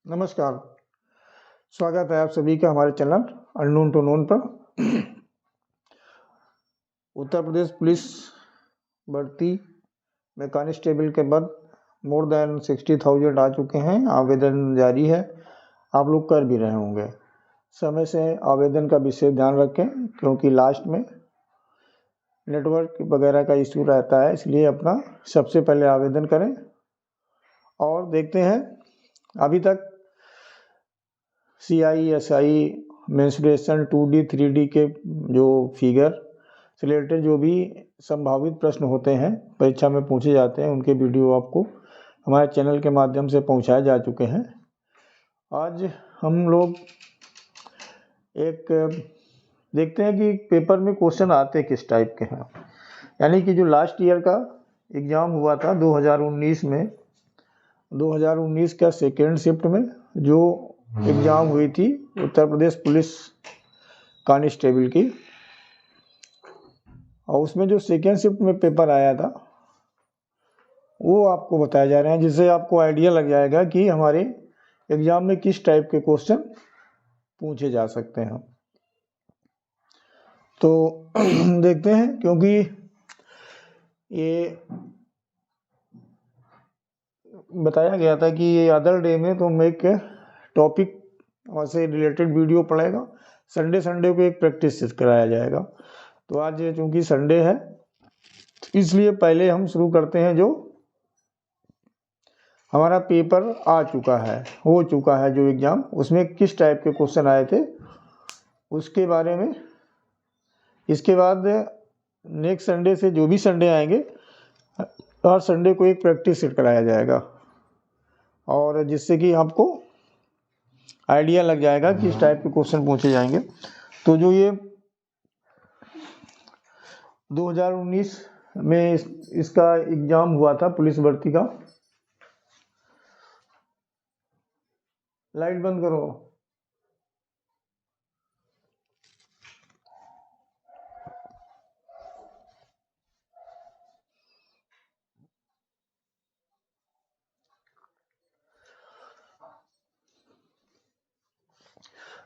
नमस्कार। स्वागत है आप सभी का हमारे चैनल अननोन टू नोन पर। उत्तर प्रदेश पुलिस भर्ती में कांस्टेबल के पद मोर देन 60,000 आ चुके हैं। आवेदन जारी है, आप लोग कर भी रहे होंगे। समय से आवेदन का विशेष ध्यान रखें क्योंकि लास्ट में नेटवर्क वगैरह का इशू रहता है, इसलिए अपना सबसे पहले आवेदन करें। और देखते हैं अभी तक CI/SI मेंसुरेशन 2D 3D के जो फिगर से रिलेटेड जो भी संभावित प्रश्न होते हैं परीक्षा में पूछे जाते हैं, उनके वीडियो आपको हमारे चैनल के माध्यम से पहुंचाए जा चुके हैं। आज हम लोग एक देखते हैं कि पेपर में क्वेश्चन आते किस टाइप के हैं। यानी कि जो लास्ट ईयर का एग्ज़ाम हुआ था 2019 में, 2019 का सेकेंड शिफ्ट में जो एग्ज़ाम हुई थी उत्तर प्रदेश पुलिस कांस्टेबल की, और उसमें जो सेकेंड शिफ्ट में पेपर आया था वो आपको बताया जा रहा है, जिससे आपको आइडिया लग जाएगा कि हमारे एग्ज़ाम में किस टाइप के क्वेश्चन पूछे जा सकते हैं। तो देखते हैं, क्योंकि ये बताया गया था कि ये अदर डे में तो हम एक टॉपिक से रिलेटेड वीडियो पड़ेगा, संडे को एक प्रैक्टिस कराया जाएगा। तो आज चूंकि संडे है इसलिए पहले हम शुरू करते हैं जो हमारा पेपर आ चुका है, हो चुका है जो एग्ज़ाम, उसमें किस टाइप के क्वेश्चन आए थे उसके बारे में। इसके बाद नेक्स्ट संडे से जो भी संडे आएंगे हर संडे को एक प्रैक्टिस सेट कराया जाएगा, और जिससे कि आपको आइडिया लग जाएगा कि इस टाइप के क्वेश्चन पूछे जाएंगे। तो जो ये 2019 में इसका एग्ज़ाम हुआ था पुलिस भर्ती का, लाइट बंद करो।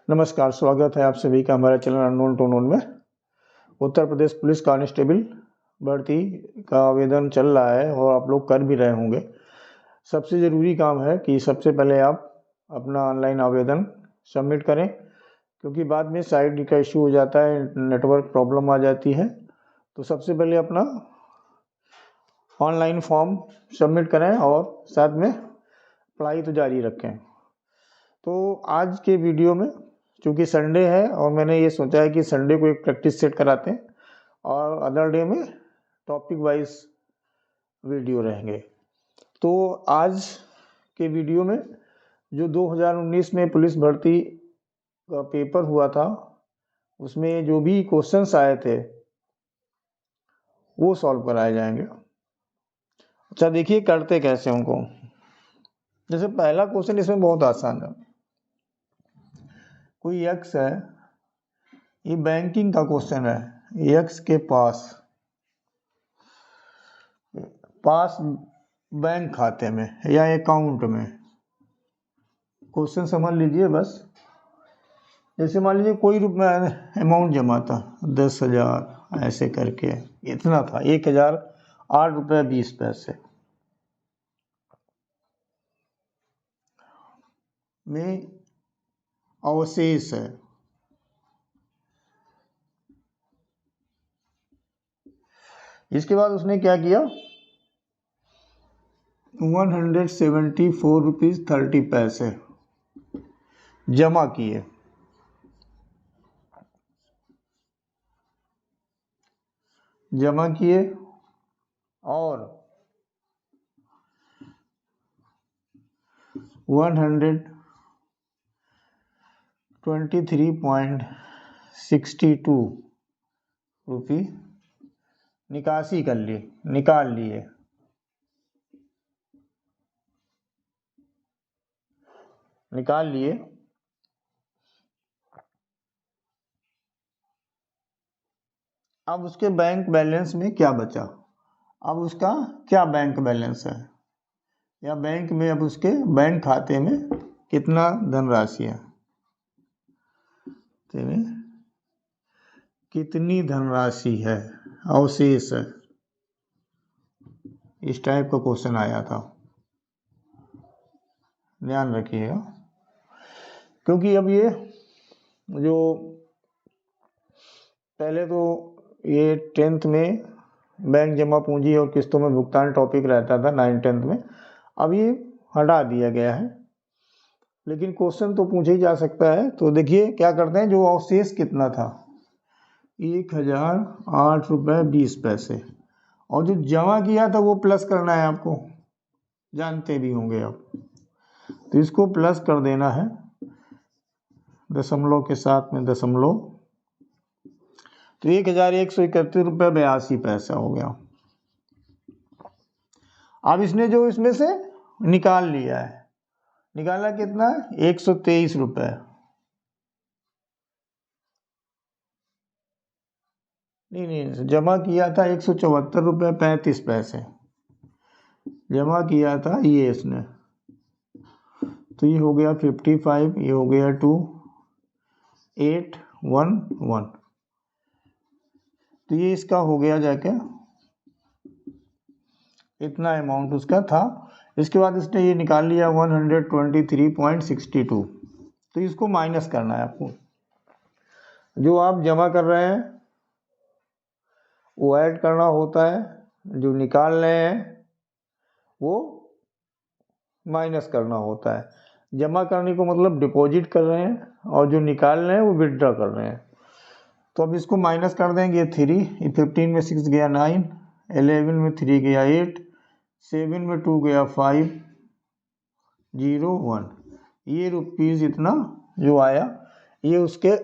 नमस्कार, स्वागत है आप सभी का हमारे चैनल अननोन टू नोन में। उत्तर प्रदेश पुलिस कांस्टेबल भर्ती का आवेदन चल रहा है और आप लोग कर भी रहे होंगे। सबसे ज़रूरी काम है कि सबसे पहले आप अपना ऑनलाइन आवेदन सबमिट करें, क्योंकि बाद में साइट का इशू हो जाता है, नेटवर्क प्रॉब्लम आ जाती है। तो सबसे पहले अपना ऑनलाइन फॉर्म सबमिट करें और साथ में पढ़ाई तो जारी रखें। तो आज के वीडियो में चूँकि संडे है और मैंने ये सोचा है कि संडे को एक प्रैक्टिस सेट कराते हैं और अदर डे में टॉपिक वाइज वीडियो रहेंगे। तो आज के वीडियो में जो 2019 में पुलिस भर्ती का पेपर हुआ था उसमें जो भी क्वेश्चंस आए थे वो सॉल्व कराए जाएंगे। अच्छा, देखिए करते कैसे उनको। जैसे पहला क्वेश्चन इसमें बहुत आसान है। कोई एक्स है, ये बैंकिंग का क्वेश्चन है। एक्स के पास बैंक खाते में या अकाउंट में, क्वेश्चन समझ लीजिए बस। जैसे मान लीजिए कोई अमाउंट जमा था 10,000 ऐसे करके, इतना था 1,008 रुपये 20 पैसे में अवशेष है। इसके बाद उसने क्या किया, 174 रुपीज़ 30 पैसे जमा किए। और 123.62 रुपये निकासी निकाल लिए। अब उसके बैंक बैलेंस में क्या बचा, अब उसका क्या बैंक बैलेंस है, या बैंक में अब उसके बैंक खाते में कितना धनराशि है, तेरे कितनी धनराशि है, अवशेष है। इस टाइप का क्वेश्चन आया था, ध्यान रखिएगा। क्योंकि अब ये जो पहले तो ये 10th में बैंक जमा पूंजी और किस्तों में भुगतान टॉपिक रहता था 9th-10th में, अब ये हटा दिया गया है, लेकिन क्वेश्चन तो पूछा ही जा सकता है। तो देखिए क्या करते हैं, जो अवशेष कितना था 1008 रुपये 20 पैसे, और जो जमा किया था वो प्लस करना है, आपको जानते भी होंगे आप, तो इसको प्लस कर देना है दशमलव के साथ में दशमलव, तो 1131 रुपये 82 पैसा हो गया। अब इसने जो इसमें से निकाल लिया है, निकाला कितना, 123 रुपये, नहीं जमा किया था 174 रुपये 35 पैसे जमा किया था ये इसने, तो ये हो गया 55, ये हो गया 2811, तो ये इसका हो गया जाके इतना अमाउंट उसका था। इसके बाद इसने ये निकाल लिया 123.62, तो इसको माइनस करना है आपको, जो आप जमा कर रहे हैं वो ऐड करना होता है, जो निकाल रहे हैं वो माइनस करना होता है। जमा करने को मतलब डिपॉजिट कर रहे हैं, और जो निकाल रहे हैं वो विड्रॉ कर रहे हैं। तो अब इसको माइनस कर देंगे, 3, 15 में 6 गया 9, 11 में 3 गया 8, 7 में 2 गया 5, 0 1, ये रुपीज़ इतना जो आया, ये उसके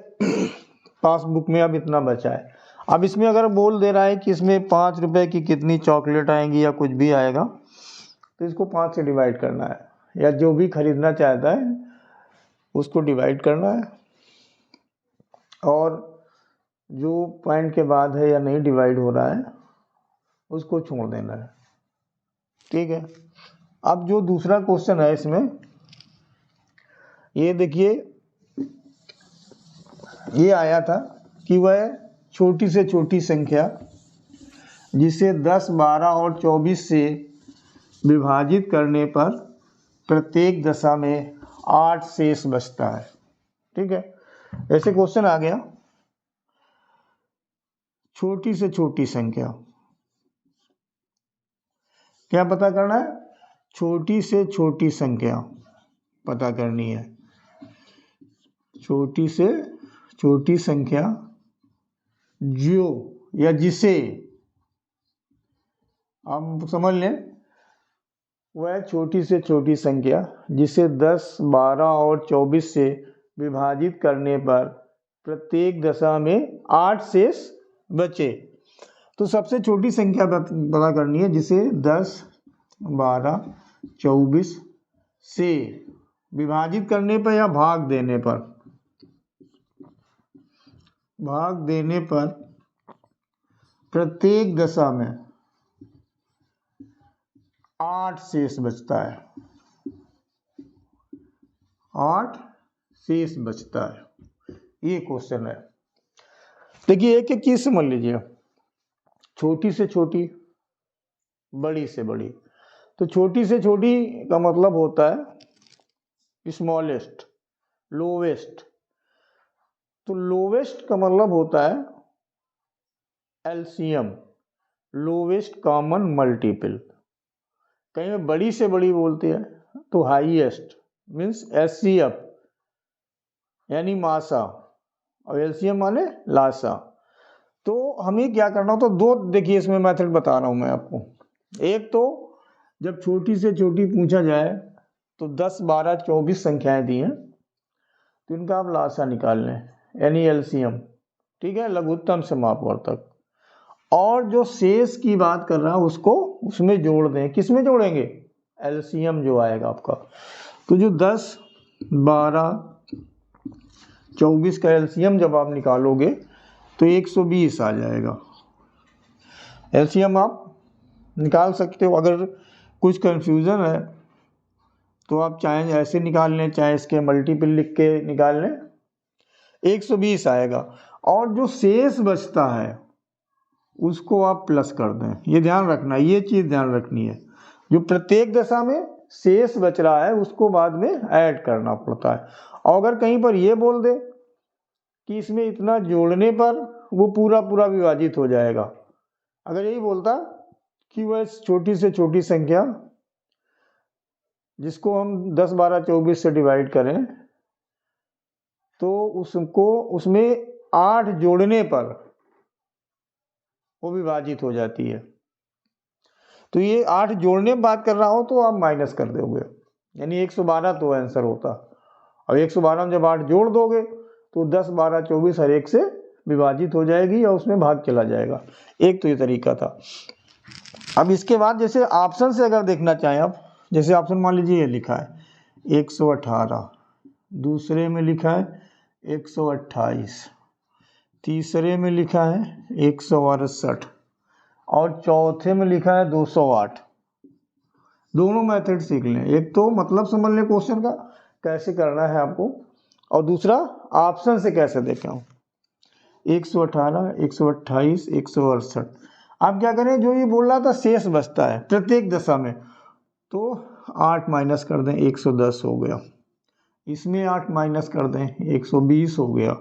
पासबुक में अब इतना बचा है। अब इसमें अगर बोल दे रहा है कि इसमें 5 रुपये की कितनी चॉकलेट आएंगी या कुछ भी आएगा, तो इसको 5 से डिवाइड करना है, या जो भी खरीदना चाहता है उसको डिवाइड करना है, और जो पॉइंट के बाद है या नहीं डिवाइड हो रहा है उसको छोड़ देना है, ठीक है। अब जो दूसरा क्वेश्चन है इसमें, ये देखिए, ये आया था कि वह छोटी से छोटी संख्या जिसे 10, 12 और 24 से विभाजित करने पर प्रत्येक दशा में 8 शेष बचता है, ठीक है। ऐसे क्वेश्चन आ गया, छोटी से छोटी संख्या क्या पता करना है, छोटी से छोटी संख्या पता करनी है, छोटी से छोटी संख्या जो या जिसे, आप समझ लें, वह छोटी से छोटी संख्या जिसे 10, 12 और 24 से विभाजित करने पर प्रत्येक दशा में 8 शेष बचे। तो सबसे छोटी संख्या पता करनी है जिसे 10, 12, 24 से विभाजित करने पर या भाग देने पर प्रत्येक दशा में 8 शेष बचता है, 8 शेष बचता है, ये क्वेश्चन है। देखिए एक एक चीज समझ लीजिए, छोटी से छोटी, बड़ी से बड़ी। तो छोटी से छोटी का मतलब होता है स्मॉलेस्ट, लोवेस्ट। तो लोवेस्ट का मतलब होता है एलसीएम, लोवेस्ट कॉमन मल्टीपल। कहीं में बड़ी से बड़ी बोलते हैं तो हाईएस्ट मीन्स एचसीएफ यानी मासा, और एलसीएम माने लासा। तो हमें क्या करना होता है, दो देखिए इसमें मेथड बता रहा हूं मैं आपको। एक तो जब छोटी से छोटी पूछा जाए तो 10, 12, 24 संख्याएं दी हैं, तो इनका आप लासा निकाल लें यानी एलसीएम, ठीक है, लघुत्तम से मापवर्धक। और जो शेष की बात कर रहा है उसको उसमें जोड़ दें। किस में जोड़ेंगे, एलसीएम जो आएगा आपका। तो जो 10, 12, 24 का एलसीएम जब आप निकालोगे तो 120 आ जाएगा। एलसीएम आप निकाल सकते हो। अगर कुछ कंफ्यूजन है तो आप चाहे ऐसे निकाल लें, चाहे इसके मल्टीपल लिख के निकाल लें, 120 आएगा। और जो शेष बचता है उसको आप प्लस कर दें। ये ध्यान रखना, ये चीज़ ध्यान रखनी है, जो प्रत्येक दशा में शेष बच रहा है उसको बाद में ऐड करना पड़ता है। और अगर कहीं पर ये बोल दे कि इसमें इतना जोड़ने पर वो पूरा पूरा विभाजित हो जाएगा, अगर यही बोलता कि वह छोटी से छोटी संख्या जिसको हम 10, 12, 24 से डिवाइड करें तो उसको उसमें 8 जोड़ने पर वो विभाजित हो जाती है। तो ये 8 जोड़ने में बात कर रहा हो तो आप माइनस कर दोगे, यानी 112 तो आंसर होता। और 112 में जब 8 जोड़ दोगे तो 10, 12, 24 हर एक से विभाजित हो जाएगी और उसमें भाग चला जाएगा। एक तो ये तरीका था। अब इसके बाद जैसे ऑप्शन से अगर देखना चाहें आप, जैसे ऑप्शन मान लीजिए ये लिखा है 118, दूसरे में लिखा है 128, तीसरे में लिखा है 168 और चौथे में लिखा है 208। दोनों मेथड सीख लें, एक तो मतलब समझ लें क्वेश्चन का कैसे करना है आपको, और दूसरा ऑप्शन से कैसे देखें। 118, 128, 168। आप क्या करें, जो ये बोल रहा था शेष बचता है प्रत्येक दशा में, तो 8 माइनस कर दें 110 हो गया, इसमें 8 माइनस कर दें 120 हो गया,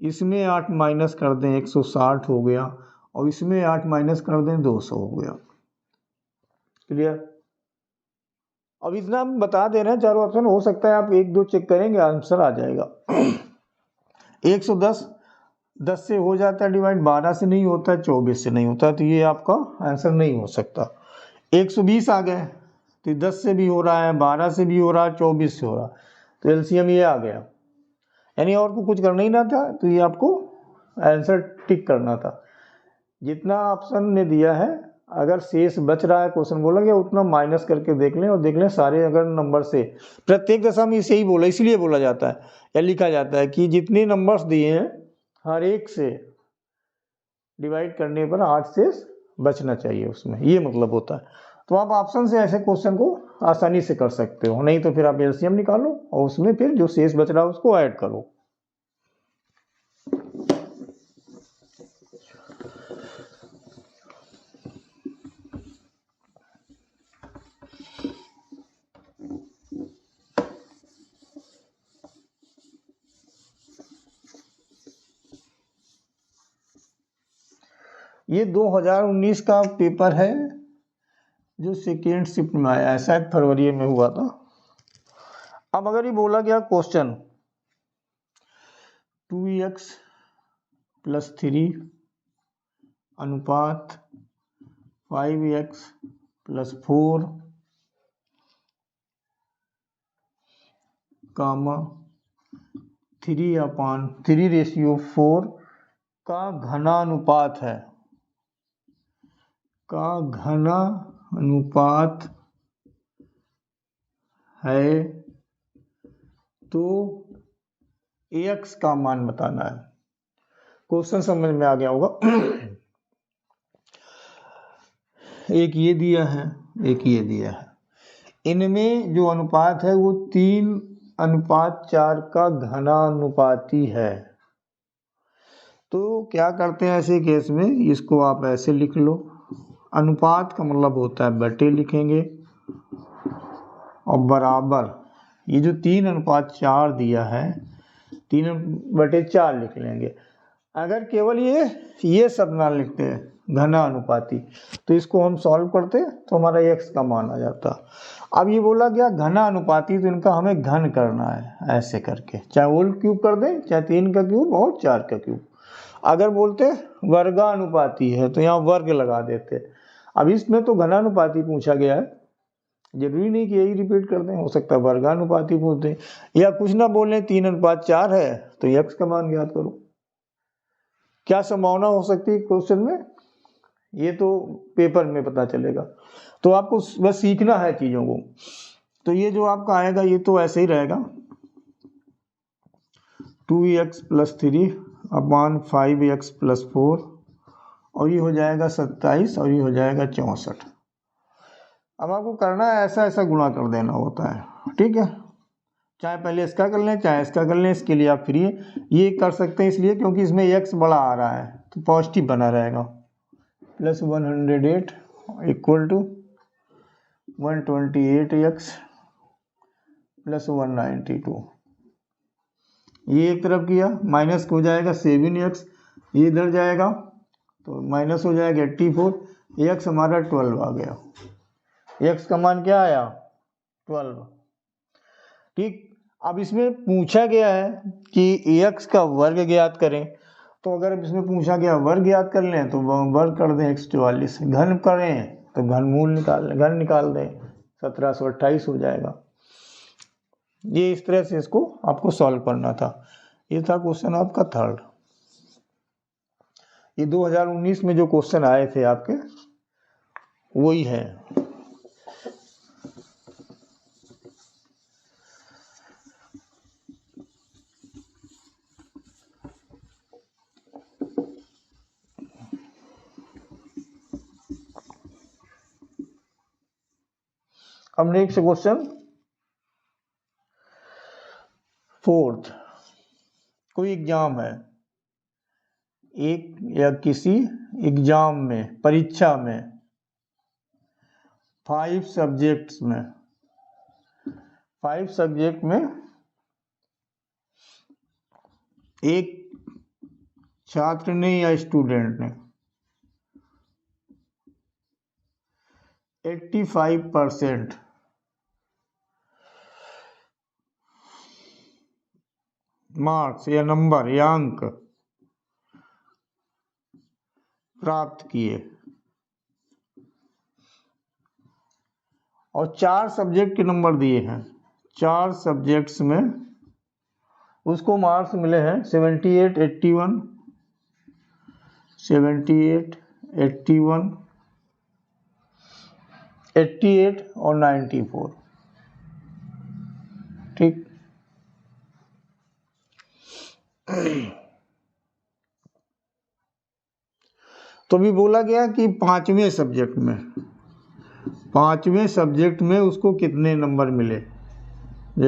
इसमें 8 माइनस कर दें 160 हो गया, और इसमें 8 माइनस कर दें 200 हो गया। क्लियर? अब इतना हम बता दे रहे हैं चारों ऑप्शन, हो सकता है आप 1, 2 चेक करेंगे आंसर आ जाएगा। 110 10 से हो जाता है डिवाइड, 12 से नहीं होता है, 24 से नहीं होता है, तो ये आपका आंसर नहीं हो सकता। 120 आ गए तो 10 से भी हो रहा है, 12 से भी हो रहा है, 24 से हो रहा है, तो एलसीएम ये आ गया। यानी और को कुछ करना ही ना था, तो ये आपको आंसर टिक करना था। जितना ऑप्शन ने दिया है, अगर शेष बच रहा है क्वेश्चन बोला गया उतना माइनस करके देख लें, और देख लें सारे अगर नंबर से प्रत्येक दशा में इसे ही बोला, इसलिए बोला जाता है या लिखा जाता है कि जितने नंबर्स दिए हैं हर एक से डिवाइड करने पर 8 शेष बचना चाहिए उसमें, ये मतलब होता है। तो आप ऑप्शन से ऐसे क्वेश्चन को आसानी से कर सकते हो, नहीं तो फिर आप एलसीएम निकालो और उसमें फिर जो शेष बच रहा है उसको ऐड करो। ये 2019 का पेपर है जो सेकेंड शिफ्ट में आया है, शायद फरवरी में हुआ था। अब अगर ये बोला गया क्वेश्चन 2x + 3 अनुपात 5x + 4 कामा 3/3 का घनानुपात है, का घनानुपात है, तो ax का मान बताना है। क्वेश्चन समझ में आ गया होगा। एक ये दिया है, एक ये दिया है, इनमें जो अनुपात है वो 3:4 का घनानुपाती है। तो क्या करते हैं ऐसे केस में, इसको आप ऐसे लिख लो, अनुपात का मतलब होता है बटे लिखेंगे, और बराबर ये जो 3:4 दिया है 3/4 लिख लेंगे। अगर केवल ये सब ना लिखते हैं घना अनुपाती, तो इसको हम सॉल्व करते तो हमारा x का मान आ जाता। अब ये बोला गया घना अनुपाती, तो इनका हमें घन करना है ऐसे करके, चाहे होल क्यूब कर दें, चाहे 3 का क्यूब और 4 का क्यूब। अगर बोलते वर्गानुपाती है तो यहाँ वर्ग लगा देते। अब इसमें तो घनानुपाती पूछा गया है, जरूरी नहीं कि यही रिपीट कर दें, हो सकता है वर्गानुपाती पूछ दें, या कुछ ना बोलें 3:4 है तो x का मान ज्ञात करो। क्या संभावना हो सकती है क्वेश्चन में, ये तो पेपर में पता चलेगा, तो आपको बस सीखना है चीज़ों को। तो ये जो आपका आएगा ये तो ऐसे ही रहेगा, 2x + 3/5x + 4, और ये हो जाएगा 27 और ये हो जाएगा 64। अब आपको करना है ऐसा ऐसा गुणा कर देना होता है, ठीक है। चाहे पहले इसका कर लें चाहे इसका कर लें, इसके लिए आप फ्री हैं। ये कर सकते हैं इसलिए क्योंकि इसमें x बड़ा आ रहा है तो पॉजिटिव बना रहेगा। Plus 108 equal to 128x plus 192। ये एक तरफ किया, माइनस हो जाएगा 7x, ये इधर जाएगा तो माइनस हो जाएगा 84, x हमारा 12 आ गया। x का मान क्या आया 12, ठीक। अब इसमें पूछा गया है कि x का वर्ग ज्ञात करें, तो अगर इसमें पूछा गया वर्ग ज्ञात कर लें तो वर्ग कर दें 144, घन करें तो घन निकाल दें 1728 हो जाएगा। ये इस तरह से इसको आपको सॉल्व करना था। ये था क्वेश्चन आपका थर्ड। ये 2019 में जो क्वेश्चन आए थे आपके वही है। अब नेक्स्ट क्वेश्चन फोर्थ। कोई एग्जाम है, एक या किसी एग्जाम में, परीक्षा में 5 सब्जेक्ट्स में एक छात्र ने या स्टूडेंट ने 85% मार्क्स या नंबर या अंक प्राप्त किए और 4 सब्जेक्ट के नंबर दिए हैं। 4 सब्जेक्ट्स में उसको मार्क्स मिले हैं 78, 81, 78, 81, 88 और 94, ठीक। तो भी बोला गया कि 5वें सब्जेक्ट में उसको कितने नंबर मिले,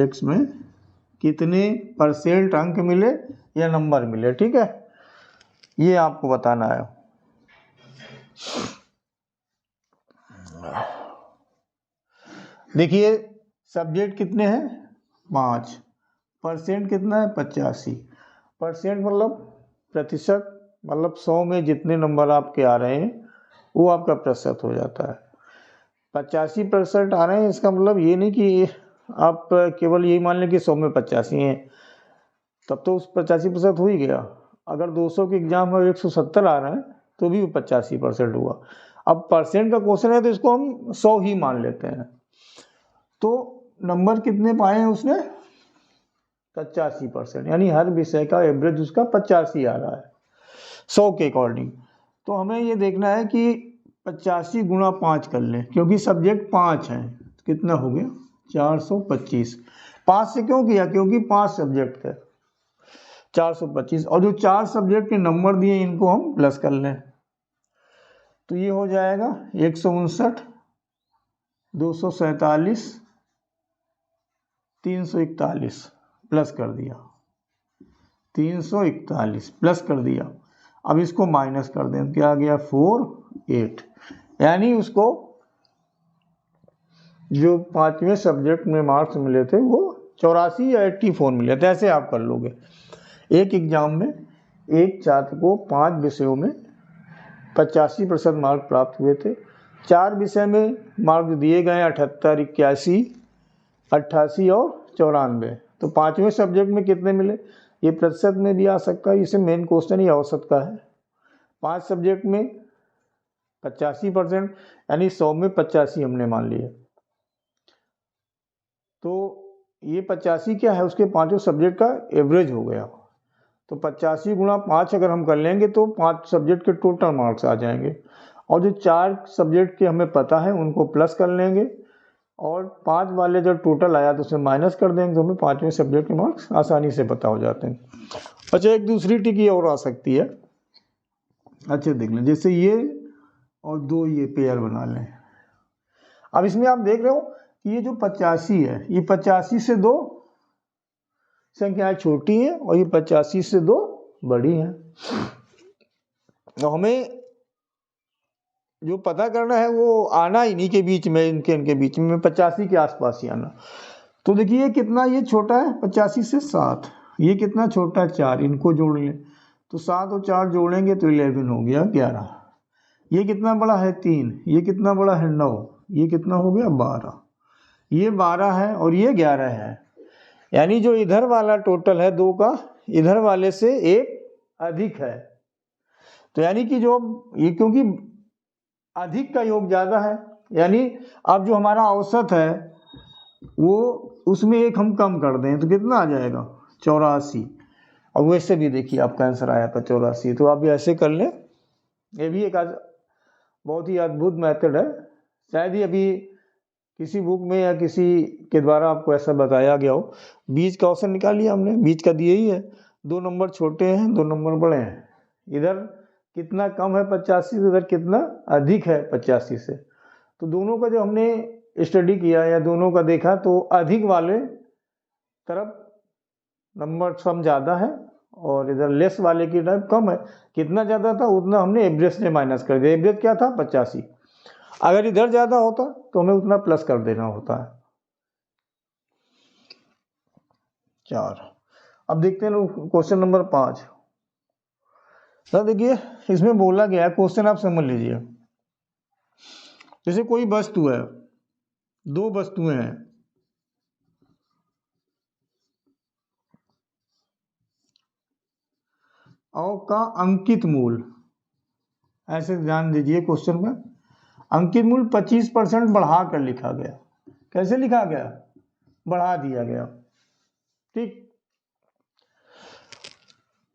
एक्स में कितने % अंक मिले या नंबर मिले, ठीक है। ये आपको बताना है। देखिए सब्जेक्ट कितने हैं 5, % कितना है 85, % मतलब प्रतिशत, मतलब 100 में जितने नंबर आपके आ रहे हैं वो आपका प्रतिशत हो जाता है। 85% आ रहे हैं, इसका मतलब ये नहीं कि आप केवल यही मान लें कि 100 में 85 हैं, तब तो उस 85% हो ही गया। अगर 200 के एग्जाम में 170 आ रहे हैं तो भी 85% हुआ। अब परसेंट का क्वेश्चन है तो इसको हम 100 ही मान लेते हैं। तो नंबर कितने पाए हैं उसने 85%, यानी हर विषय का एवरेज उसका 85 आ रहा है 100 के अकॉर्डिंग। तो हमें ये देखना है कि 85 गुणा 5 कर लें, क्योंकि सब्जेक्ट 5 हैं। कितना हो गया 425। 5 से क्यों किया, क्योंकि 5 सब्जेक्ट थे 425, और जो 4 सब्जेक्ट के नंबर दिए इनको हम प्लस कर लें तो ये हो जाएगा 159, 247, 341 प्लस कर दिया, 341 प्लस कर दिया। अब इसको माइनस कर दें, क्या आ गया 48, यानी उसको जो 5वें सब्जेक्ट में मार्क्स मिले थे वो 84 या 84 मिले थे। ऐसे आप कर लोगे। एक एग्जाम में एक छात्र को 5 विषयों में 85% मार्क प्राप्त हुए थे। 4 विषय में मार्क्स दिए गए 78, 81, 88 और 94। तो 5वें सब्जेक्ट में कितने मिले, ये प्रतिशत में भी आ सकता है। इसे मेन क्वेश्चन ही औसत का है। 5 सब्जेक्ट में 85%, यानी 100 में 85 हमने मान लिए। तो ये 85 क्या है, उसके 5 सब्जेक्ट का एवरेज हो गया। तो 85 गुणा 5 अगर हम कर लेंगे तो 5 सब्जेक्ट के टोटल मार्क्स आ जाएंगे, और जो 4 सब्जेक्ट के हमें पता है उनको प्लस कर लेंगे, और 5 वाले जब टोटल आया तो उसे माइनस कर देंगे, तो हमें 5वें सब्जेक्ट के मार्क्स आसानी से पता हो जाते हैं। अच्छा, एक दूसरी ट्रिक ये और आ सकती है। अच्छा देख लें, जैसे ये और 2 ये पेयर बना लें। अब इसमें आप देख रहे हो कि ये जो 85 है, ये 85 से 2 संख्याएं छोटी हैं और ये 85 से 2 बड़ी हैं। तो हमें जो पता करना है वो आना इन्हीं के बीच में, इनके बीच में 85 के आसपास ही आना। तो देखिए कितना ये छोटा है 85 से 7, ये कितना छोटा है 4, इनको जोड़ लें तो 7 और 4 जोड़ेंगे तो 11 हो गया 11। ये कितना बड़ा है 3, ये कितना बड़ा है 9, ये कितना हो गया 12, ये 12 है और ये 11 है। यानी जो इधर वाला टोटल है 2 का, इधर वाले से 1 अधिक है। तो यानी कि जो ये क्योंकि अधिक का योग ज़्यादा है, यानी अब जो हमारा औसत है वो उसमें 1 हम कम कर दें तो कितना आ जाएगा 84। और वैसे भी देखिए आपका आंसर आया था 84। तो आप भी ऐसे कर लें, ये भी एक बहुत ही अद्भुत मेथड है। शायद ही अभी किसी बुक में या किसी के द्वारा आपको ऐसा बताया गया हो। बीच का ऑप्शन निकाल लिया हमने, बीच का दिए ही है, 2 नंबर छोटे हैं 2 नंबर बड़े हैं। इधर कितना कम है 85 से, इधर कितना अधिक है 85 से। तो दोनों का जो हमने स्टडी किया या दोनों का देखा तो अधिक वाले तरफ नंबर सम ज़्यादा है और इधर लेस वाले की तरफ कम है। कितना ज़्यादा था उतना हमने एवरेज से माइनस कर दिया। एवरेज क्या था 85, अगर इधर ज़्यादा होता तो हमें उतना प्लस कर देना होता है। 4। अब देखते हैं क्वेश्चन नंबर 5। सर देखिए इसमें बोला गया है, क्वेश्चन आप समझ लीजिए। जैसे कोई वस्तु है, 2 वस्तुएं हैं, और का अंकित मूल, ऐसे ध्यान दीजिए क्वेश्चन में, अंकित मूल 25% बढ़ा कर लिखा गया। कैसे लिखा गया? बढ़ा दिया गया, ठीक।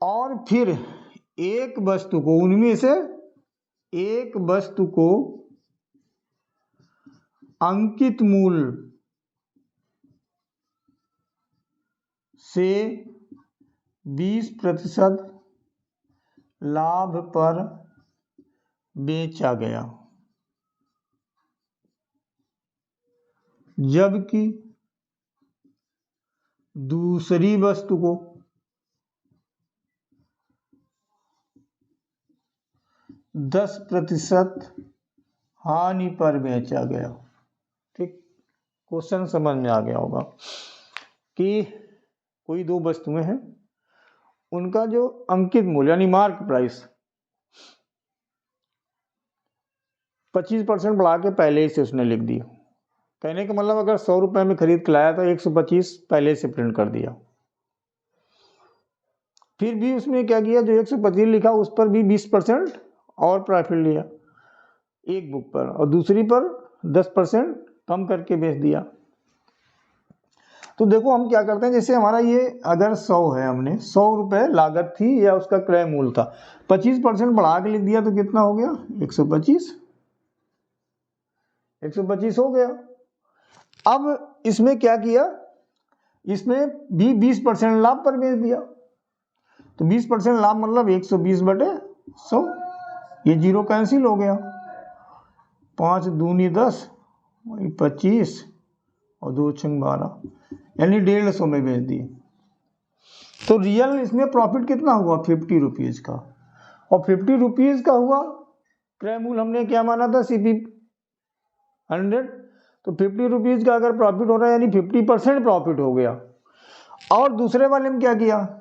और फिर एक वस्तु को, उनमें से एक वस्तु को अंकित मूल से 20% लाभ पर बेचा गया, जबकि दूसरी वस्तु को 10% हानि पर बेचा गया, ठीक। क्वेश्चन समझ में आ गया होगा कि कोई 2 वस्तुएं हैं, उनका जो अंकित मूल्य यानी मार्क प्राइस 25% बढ़ा के पहले ही से उसने लिख दिया। कहने का मतलब अगर 100 रुपए में खरीद के लाया तो 125 पहले से प्रिंट कर दिया। फिर भी उसमें क्या किया, जो 125 लिखा उस पर भी 20% और प्रॉफिट लिया एक बुक पर, और दूसरी पर 10% कम करके बेच दिया। तो देखो हम क्या करते हैं, जैसे हमारा ये अगर 100 है, हमने 100 रुपए लागत थी या उसका क्रय मूल्य था, 25% बढ़ा के लिख दिया तो कितना हो गया 125 हो गया। अब इसमें क्या किया, इसमें भी 20% लाभ पर बेच दिया। तो 20% लाभ मतलब 120/100, ये 0 कैंसिल हो गया। 5 दूनी 10, 25 और 2 छंग 12, यानी 150 में बेच दिए। तो रियल इसमें प्रॉफिट कितना हुआ 50 रुपीज़ का, और 50 रुपीज़ का हुआ। क्रय मूल्य हमने क्या माना था CP 100, तो 50 रुपीज़ का अगर प्रॉफिट हो रहा है यानी 50% प्रॉफिट हो गया। और दूसरे वाले में क्या किया,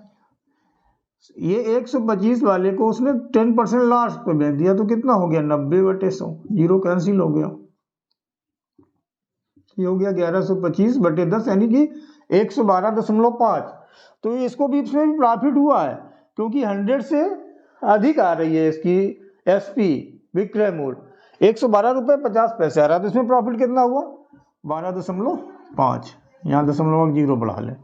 ये 125 वाले को उसने 10% लास्ट पे बेच दिया, तो कितना हो गया 90/100, 0 कैंसिल हो गया। ये हो गया 1125/10, यानी कि 112.5। तो इसको भी, इसमें भी प्रॉफिट हुआ है क्योंकि 100 से अधिक आ रही है इसकी SP विक्रय मूल्य 112 रुपये 50 पैसे आ रहा है। तो इसमें प्रॉफिट कितना हुआ 12.5, यहाँ दशमलव 0 बढ़ा लें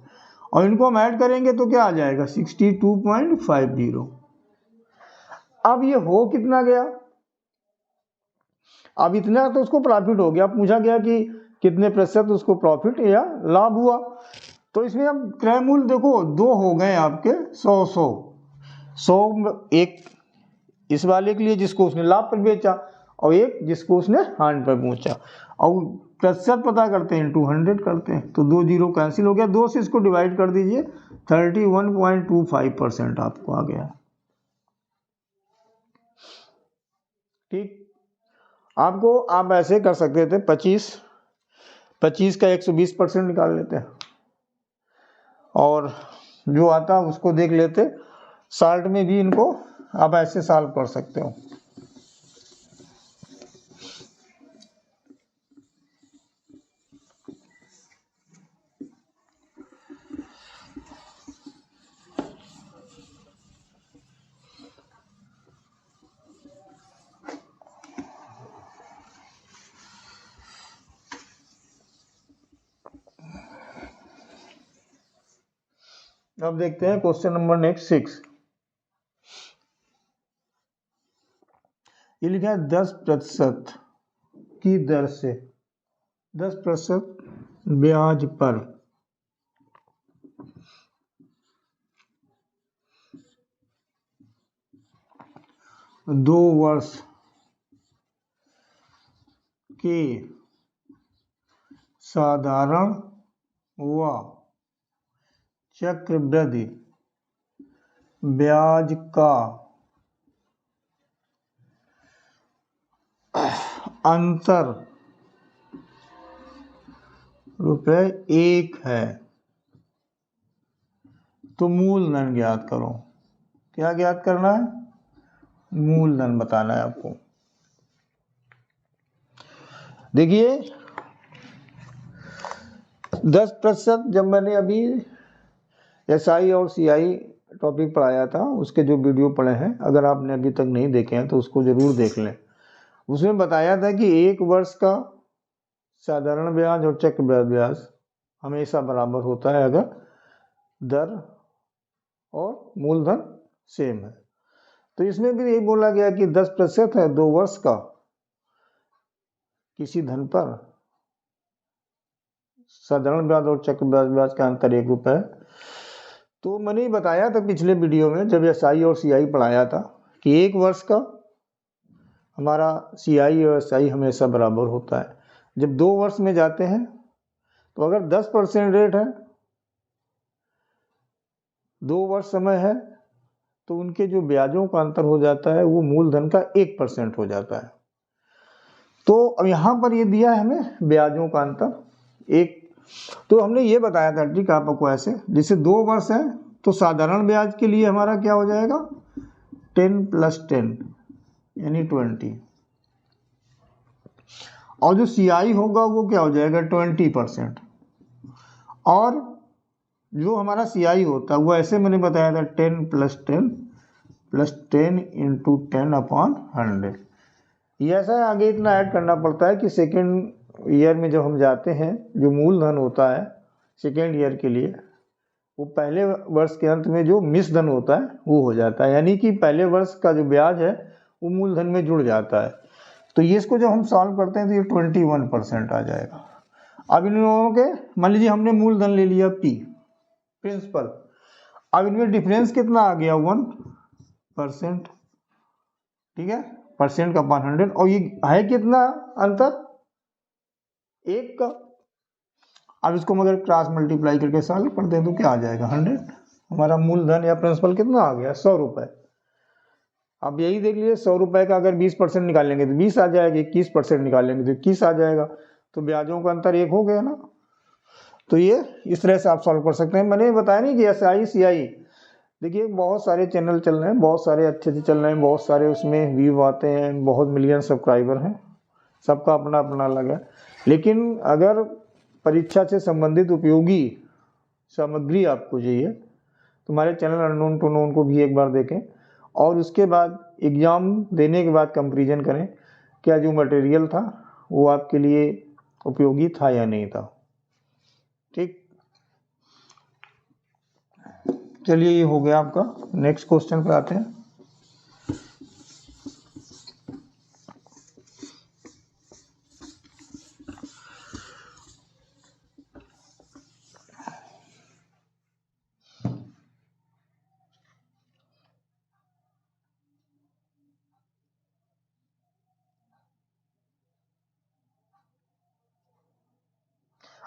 और इनको हम ऐड करेंगे तो क्या आ जाएगा 62.50। अब ये हो कितना गया, अब इतना तो उसको प्रॉफिट हो गया। पूछा गया कि कितने प्रतिशत उसको प्रॉफिट या लाभ हुआ। तो इसमें अब क्रय मूल्य देखो 2 हो गए आपके 100 एक इस वाले के लिए जिसको उसने लाभ पर बेचा, और एक जिसको उसने 100 पे पूछा, और प्रतिशत पता करते हैं, 200 करते हैं, तो 2 जीरो कैंसिल हो गया, 2 से इसको डिवाइड कर दीजिए, 31.25% आपको आ गया। ठीक, आपको आप ऐसे कर सकते थे, 25 का 120% निकाल लेते हैं और जो आता उसको देख लेते। साल्ट में भी इनको आप ऐसे सॉल्व कर सकते हो। अब देखते हैं क्वेश्चन नंबर नेक्स्ट 6। ये लिखा है 10% की दर से 10% ब्याज पर 2 वर्ष के साधारण व चक्रवृद्धि ब्याज का अंतर ₹1 है, तो मूलधन ज्ञात करो। क्या ज्ञात करना है? मूलधन बताना है आपको। देखिए 10%, जब मैंने अभी SI और CI टॉपिक पढ़ाया था, उसके जो वीडियो पढ़े हैं, अगर आपने अभी तक नहीं देखे हैं तो उसको जरूर देख लें। उसमें बताया था कि 1 वर्ष का साधारण ब्याज और चक्रवृद्धि ब्याज हमेशा बराबर होता है अगर दर और मूलधन सेम है। तो इसमें भी यही बोला गया कि 10% है 2 वर्ष का किसी धन पर, साधारण ब्याज और चक्रवृद्धि ब्याज का अंतर ₹1 है। तो मैंने ही बताया था पिछले वीडियो में जब SI और CI पढ़ाया था कि 1 वर्ष का हमारा CI और SI हमेशा बराबर होता है। जब 2 वर्ष में जाते हैं तो अगर 10% रेट है, 2 वर्ष समय है, तो उनके जो ब्याजों का अंतर हो जाता है वो मूलधन का 1% हो जाता है। तो अब यहाँ पर ये दिया है हमें ब्याजों का अंतर 1, तो हमने ये बताया था ठीक है आपको ऐसे, जैसे 2 वर्ष है तो साधारण ब्याज के लिए हमारा क्या हो जाएगा 10 + 10 यानी 20, और जो CI होगा वो क्या हो जाएगा 20%, और जो हमारा CI होता है वो ऐसे मैंने बताया था 10 + 10 + 10 × 10/100। ये ऐसा है, आगे इतना ऐड करना पड़ता है कि सेकेंड ईयर में जब हम जाते हैं जो मूलधन होता है सेकेंड ईयर के लिए, वो पहले वर्ष के अंत में जो मिश्र धन होता है वो हो जाता है, यानी कि पहले वर्ष का जो ब्याज है वो मूलधन में जुड़ जाता है। तो ये इसको जब हम सॉल्व करते हैं तो ये 21% आ जाएगा। अब इन लोगों के मान लीजिए हमने मूलधन ले लिया P प्रिंसिपल, अब इनमें डिफरेंस कितना आ गया 1%, ठीक है, परसेंट का 100, और ये है कितना अंतर 1 का। अब इसको मगर क्रॉस मल्टीप्लाई करके सॉल्व करते हैं तो क्या आ जाएगा 100, हमारा मूलधन या प्रिंसिपल कितना आ गया ₹100। अब यही देख लीजिए ₹100 का अगर 20% निकालेंगे तो 20 आ जाएगा, 21% निकालेंगे तो 21 आ जाएगा, तो ब्याजों का अंतर 1 हो गया ना। तो ये इस तरह से आप सॉल्व कर सकते हैं। मैंने बताया नहीं कि SI CI, देखिए बहुत सारे चैनल चल रहे हैं, बहुत सारे अच्छे से चल रहे हैं, बहुत सारे उसमें व्यू आते हैं, बहुत मिलियन सब्सक्राइबर हैं, सबका अपना अपना अलग है। लेकिन अगर परीक्षा से संबंधित उपयोगी सामग्री आपको चाहिए तो हमारे चैनल अननोन टू नोन को भी एक बार देखें, और उसके बाद एग्ज़ाम देने के बाद कंपैरिजन करें क्या जो मटेरियल था वो आपके लिए उपयोगी था या नहीं था। ठीक, चलिए ये हो गया आपका। नेक्स्ट क्वेश्चन पे आते हैं।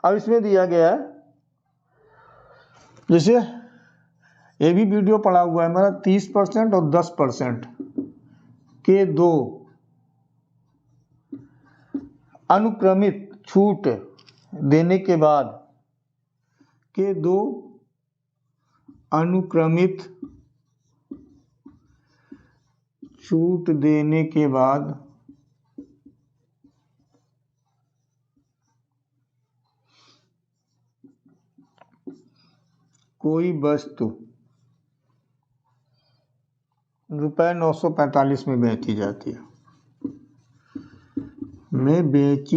अब इसमें दिया गया है, जैसे ये भी वीडियो पड़ा हुआ है हमारा, 30% और 10% के दो अनुक्रमित छूट देने के बाद, के दो अनुक्रमित छूट देने के बाद कोई वस्तु ₹945 में बेची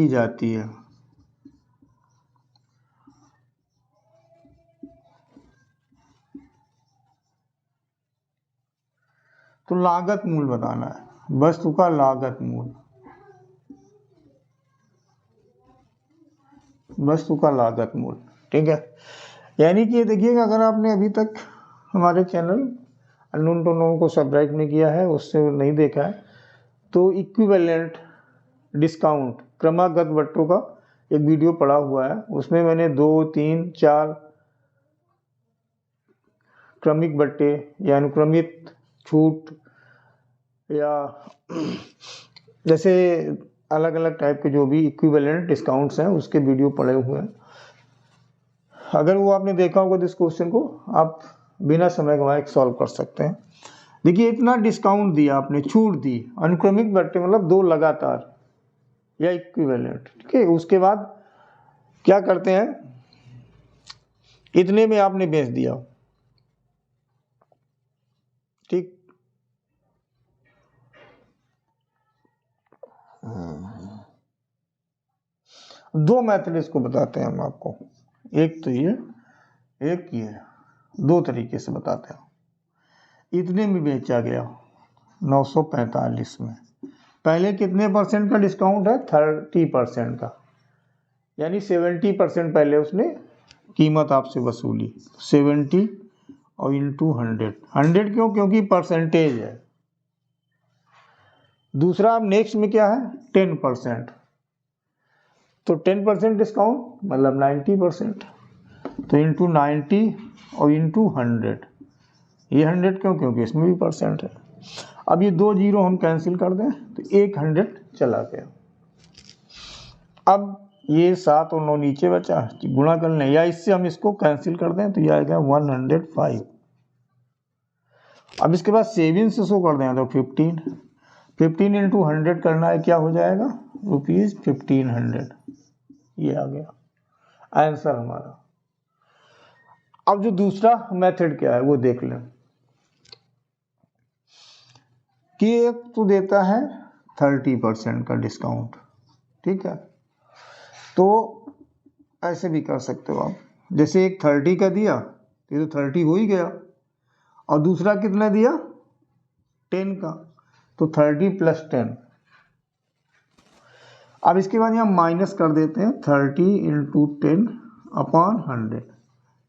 जाती है, तो लागत मूल्य बताना है, वस्तु का लागत मूल्य, वस्तु का लागत मूल्य, ठीक है। यानी कि ये देखिएगा, अगर आपने अभी तक हमारे चैनल अननोन टू नोन को सब्सक्राइब नहीं किया है, उससे नहीं देखा है, तो इक्विवेलेंट डिस्काउंट क्रमागत बट्टों का एक वीडियो पड़ा हुआ है, उसमें मैंने 2, 3, 4 क्रमिक बट्टे या अनुक्रमित छूट या जैसे अलग अलग टाइप के जो भी इक्विवेलेंट डिस्काउंट्स हैं उसके वीडियो पड़े हुए हैं। अगर वो आपने देखा होगा तो इस क्वेश्चन को आप बिना समय गंवाए सॉल्व कर सकते हैं। देखिए, इतना डिस्काउंट दिया आपने, छूट दी, अनुक्रमिक बट्टे मतलब दो लगातार या इक्विवेलेंट, ठीक है। उसके बाद क्या करते हैं, इतने में आपने बेच दिया, ठीक। दो मेथड इसको बताते हैं हम आपको, एक तो ये, एक ये, दो तरीके से बताते हैं। इतने में बेचा गया 945 में, पहले कितने परसेंट का डिस्काउंट है, 30% का, यानी 70% पहले उसने कीमत आपसे वसूली, 70 और इंटू 100 क्यों, क्योंकि परसेंटेज है। दूसरा अब नेक्स्ट में क्या है, 10%, तो 10% डिस्काउंट मतलब 90%, तो इंटू 90 और इंटू 100, ये 100 क्यों, क्योंकि इसमें भी परसेंट है। अब ये 2 जीरो हम कैंसिल कर दें तो 100 चला गया। अब ये 7 और 9 नीचे बचा, गुणा कर लें, या इससे हम इसको कैंसिल कर दें तो ये आएगा 105। अब इसके बाद सेविंग से शो कर दें तो 15 इंटू 100 करना है, क्या हो जाएगा, ₹1500, ये आ गया आंसर हमारा। अब जो दूसरा मेथड क्या है वो देख लें, कि एक तो देता है 30% का डिस्काउंट, ठीक है, तो ऐसे भी कर सकते हो आप, जैसे एक 30 का दिया, ये तो 30 हो ही गया, और दूसरा कितना दिया, 10 का, तो 30 + 10। अब इसके बाद यहाँ माइनस कर देते हैं, 30 इंटू 10/100।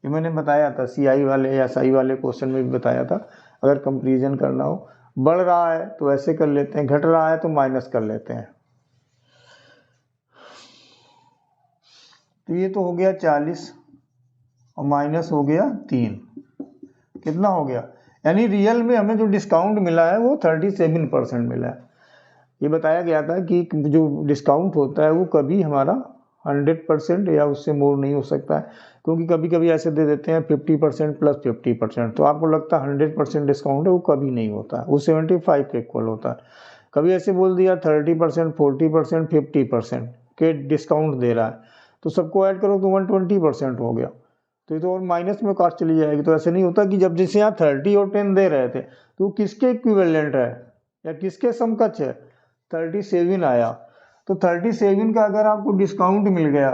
ये मैंने बताया था CI वाले या SI वाले क्वेश्चन में भी बताया था, अगर कंपैरिजन करना हो, बढ़ रहा है तो ऐसे कर लेते हैं, घट रहा है तो माइनस कर लेते हैं। तो ये तो हो गया 40 और माइनस हो गया 3, कितना हो गया, यानी रियल में हमें जो डिस्काउंट मिला है वो 37% मिला है। ये बताया गया था कि जो डिस्काउंट होता है वो कभी हमारा 100% या उससे मोर नहीं हो सकता है, क्योंकि कभी कभी ऐसे दे देते हैं 50% + 50%, तो आपको लगता है 100% डिस्काउंट है, वो कभी नहीं होता है, वो 75 के इक्वल होता है। कभी ऐसे बोल दिया 30%, 40%, 50% के डिस्काउंट दे रहा है, तो सबको ऐड करो तो 120% हो गया, तो ये तो और माइनस में कॉस्ट चली जाएगी। तो ऐसे नहीं होता कि जब जैसे यहाँ 30 और 10 दे रहे थे तो किसके इक्विवेलेंट है या किसके समकक्ष है, 37 आया, तो 37 का अगर आपको डिस्काउंट मिल गया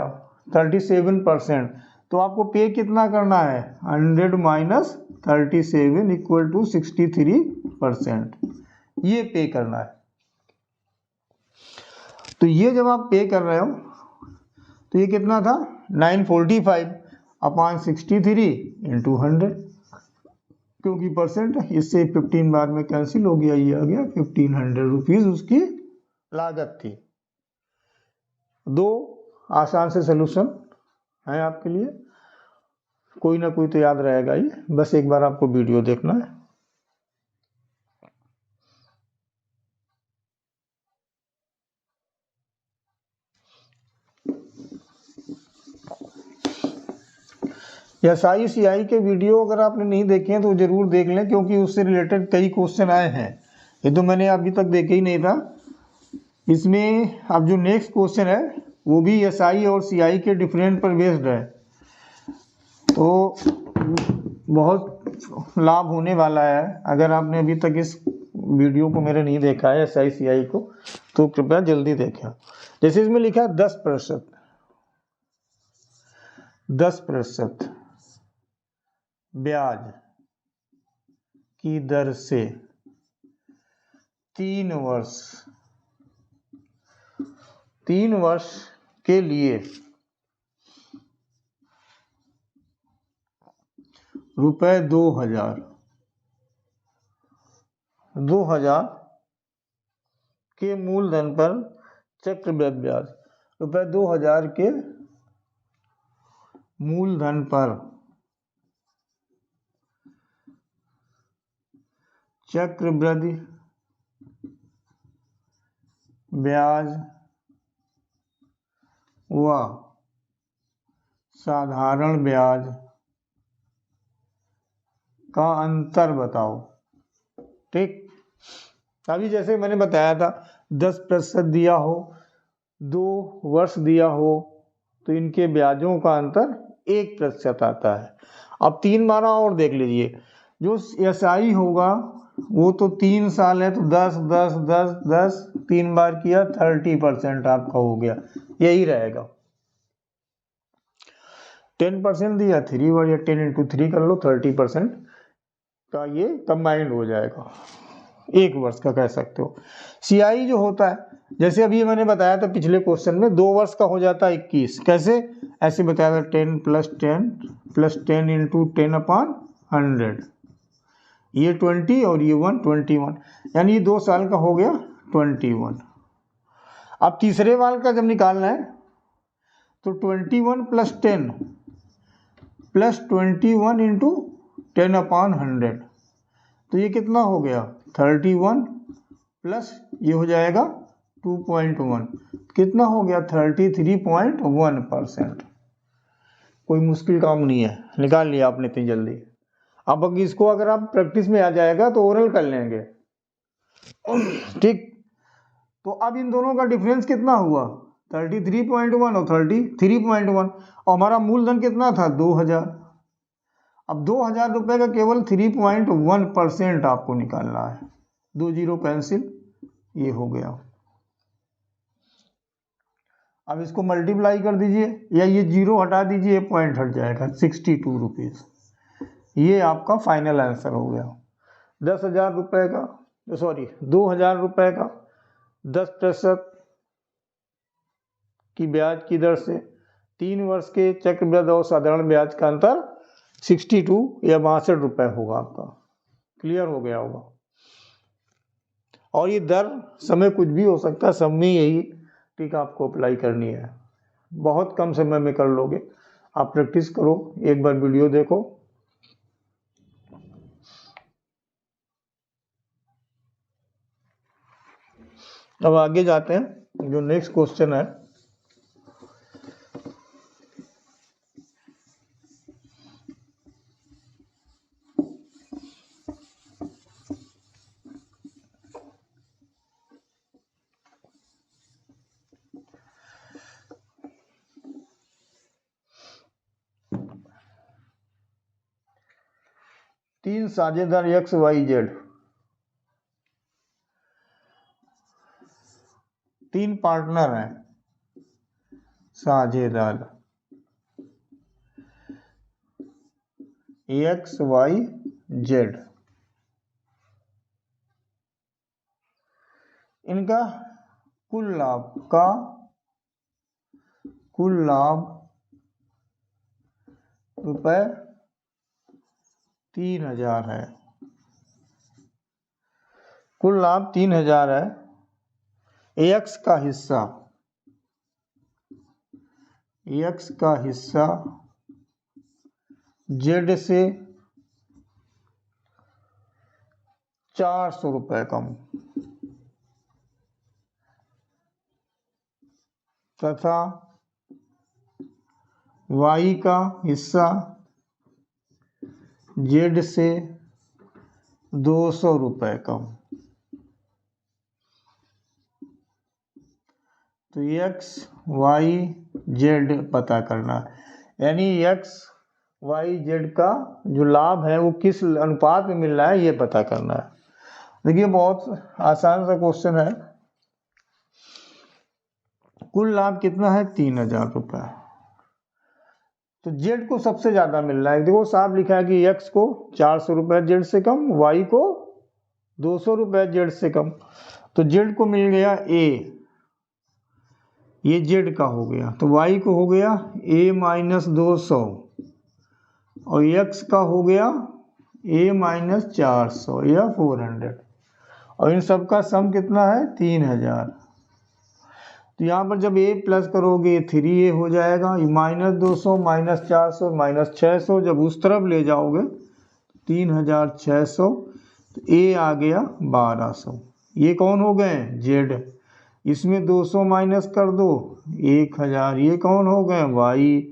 37%, तो आपको पे कितना करना है, 100 माइनस 37 इक्वल टू 63%, ये पे करना है। तो ये जब आप पे कर रहे हो तो ये कितना था, 945/63 इंटू 100, क्योंकि परसेंट है, इससे 15 बाद में कैंसिल हो गया, ये आ गया 1500 रुपीज़ उसकी लागत थी। दो आसान से सोल्यूशन है आपके लिए, कोई ना कोई तो याद रहेगा ही, बस एक बार आपको वीडियो देखना है। SI/CI के वीडियो अगर आपने नहीं देखे हैं तो जरूर देख लें, क्योंकि उससे रिलेटेड कई क्वेश्चन आए हैं। ये तो मैंने अभी तक देखे ही नहीं था। इसमें अब जो नेक्स्ट क्वेश्चन है वो भी SI और CI के डिफरेंट पर बेस्ड है, तो बहुत लाभ होने वाला है। अगर आपने अभी तक इस वीडियो को मेरे नहीं देखा है SI/CI को, तो कृपया जल्दी देखें। जैसे इसमें लिखा है 10% ब्याज की दर से 3 वर्ष के लिए रुपए 2000 के मूलधन पर चक्रवृद्धि ब्याज, रुपए 2000 के मूलधन पर चक्रवृद्धि ब्याज व साधारण ब्याज का अंतर बताओ। ठीक, अभी जैसे मैंने बताया था 10% दिया हो, 2 वर्ष दिया हो, तो इनके ब्याजों का अंतर 1% आता है। अब 3 बारह और देख लीजिए, जो SI होगा वो तो 3 साल है, तो 10 10 10 10 3 बार किया 30% आपका हो गया, यही रहेगा। 10% दिया 3 बार, या 10 × 3 कर लो, 30% का ये कंबाइंड हो जाएगा, 1 वर्ष का कह सकते हो। CI जो होता है, जैसे अभी मैंने बताया था पिछले क्वेश्चन में, 2 वर्ष का हो जाता है 21। कैसे? ऐसे बताया था 10 + 10 + 10 × 10/100, ये 20 और ये 1 21, यानी ये 2 साल का हो गया 21। अब तीसरे वाल का जब निकालना है तो 21 + 10 + 21 × 10/100, तो ये कितना हो गया 31 प्लस ये हो जाएगा 2.1, कितना हो गया 33.1%। कोई मुश्किल काम नहीं है, निकाल लिया आपने इतनी जल्दी। अब इसको अगर आप प्रैक्टिस में आ जाएगा तो ओरल कर लेंगे। ठीक, तो अब इन दोनों का डिफरेंस कितना हुआ 33.1 और 33.1, और हमारा मूलधन कितना था 2000। अब 2000 रुपये का केवल 3.1% आपको निकालना है। 2 जीरो कैंसिल, ये हो गया। अब इसको मल्टीप्लाई कर दीजिए, या ये जीरो हटा दीजिए, पॉइंट हट जाएगा, 62 रुपीज़। ये आपका फाइनल आंसर हो गया। 10,000 रुपये का, सॉरी 2000 रुपये का 10% की ब्याज की दर से 3 वर्ष के चक्रवृद्धि और साधारण ब्याज का अंतर 62 या 62 रुपये होगा आपका। क्लियर हो गया होगा। और ये दर समय कुछ भी हो सकता है, सब में यही ट्रिक आपको अप्लाई करनी है। बहुत कम समय में कर लोगे। आप प्रैक्टिस करो, एक बार वीडियो देखो। अब आगे जाते हैं, जो नेक्स्ट क्वेश्चन है, तीन साझेदार XYZ, 3 पार्टनर हैं साझेदार XYZ। इनका कुल लाभ रुपए 3000 है। कुल लाभ 3000 है। X का हिस्सा x का हिस्सा z से 400 रुपये कम तथा y का हिस्सा z से 200 रुपये कम। तो x y z पता करना है, यानी x y z का जो लाभ है वो किस अनुपात में मिल रहा है ये पता करना है। देखिए बहुत आसान सा क्वेश्चन है। कुल लाभ कितना है 3000 रुपये। तो z को सबसे ज्यादा मिल रहा है, देखो साफ लिखा है कि x को 400 रुपये z से कम, y को 200 रुपये z से कम। तो z को मिल गया a, ये z का हो गया, तो y को हो गया a माइनस 200 और x का हो गया a माइनस 400 या 400, और इन सब का सम कितना है 3000। तो यहाँ पर जब a प्लस करोगे 3a हो जाएगा, माइनस 200 माइनस 400 माइनस 600, जब उस तरफ ले जाओगे 3600, तो a आ गया 1200। ये कौन हो गए z, इसमें 200 माइनस कर दो 1000, ये कौन हो गए y,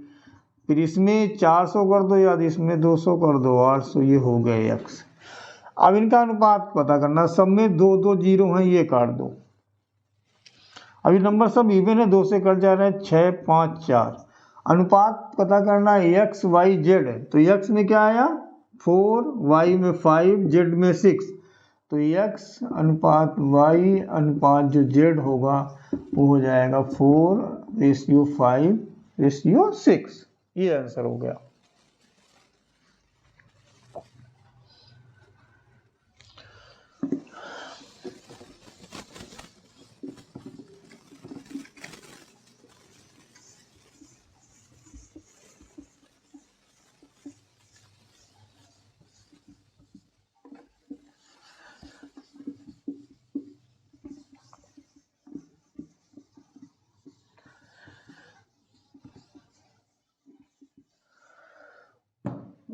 फिर इसमें 400 कर दो याद, इसमें 200 कर दो 800, ये हो गए x। अब इनका अनुपात पता करना, सब में 2 2 जीरो हैं, ये काट दो। अभी नंबर सब इवन है, 2 से कट जा रहे हैं, 6 5 4। अनुपात पता करना है x y z, तो x में क्या आया 4, y में 5, z में 6, तो x अनुपात y अनुपात जो z होगा वो हो जाएगा 4:5:6। ये आंसर हो गया।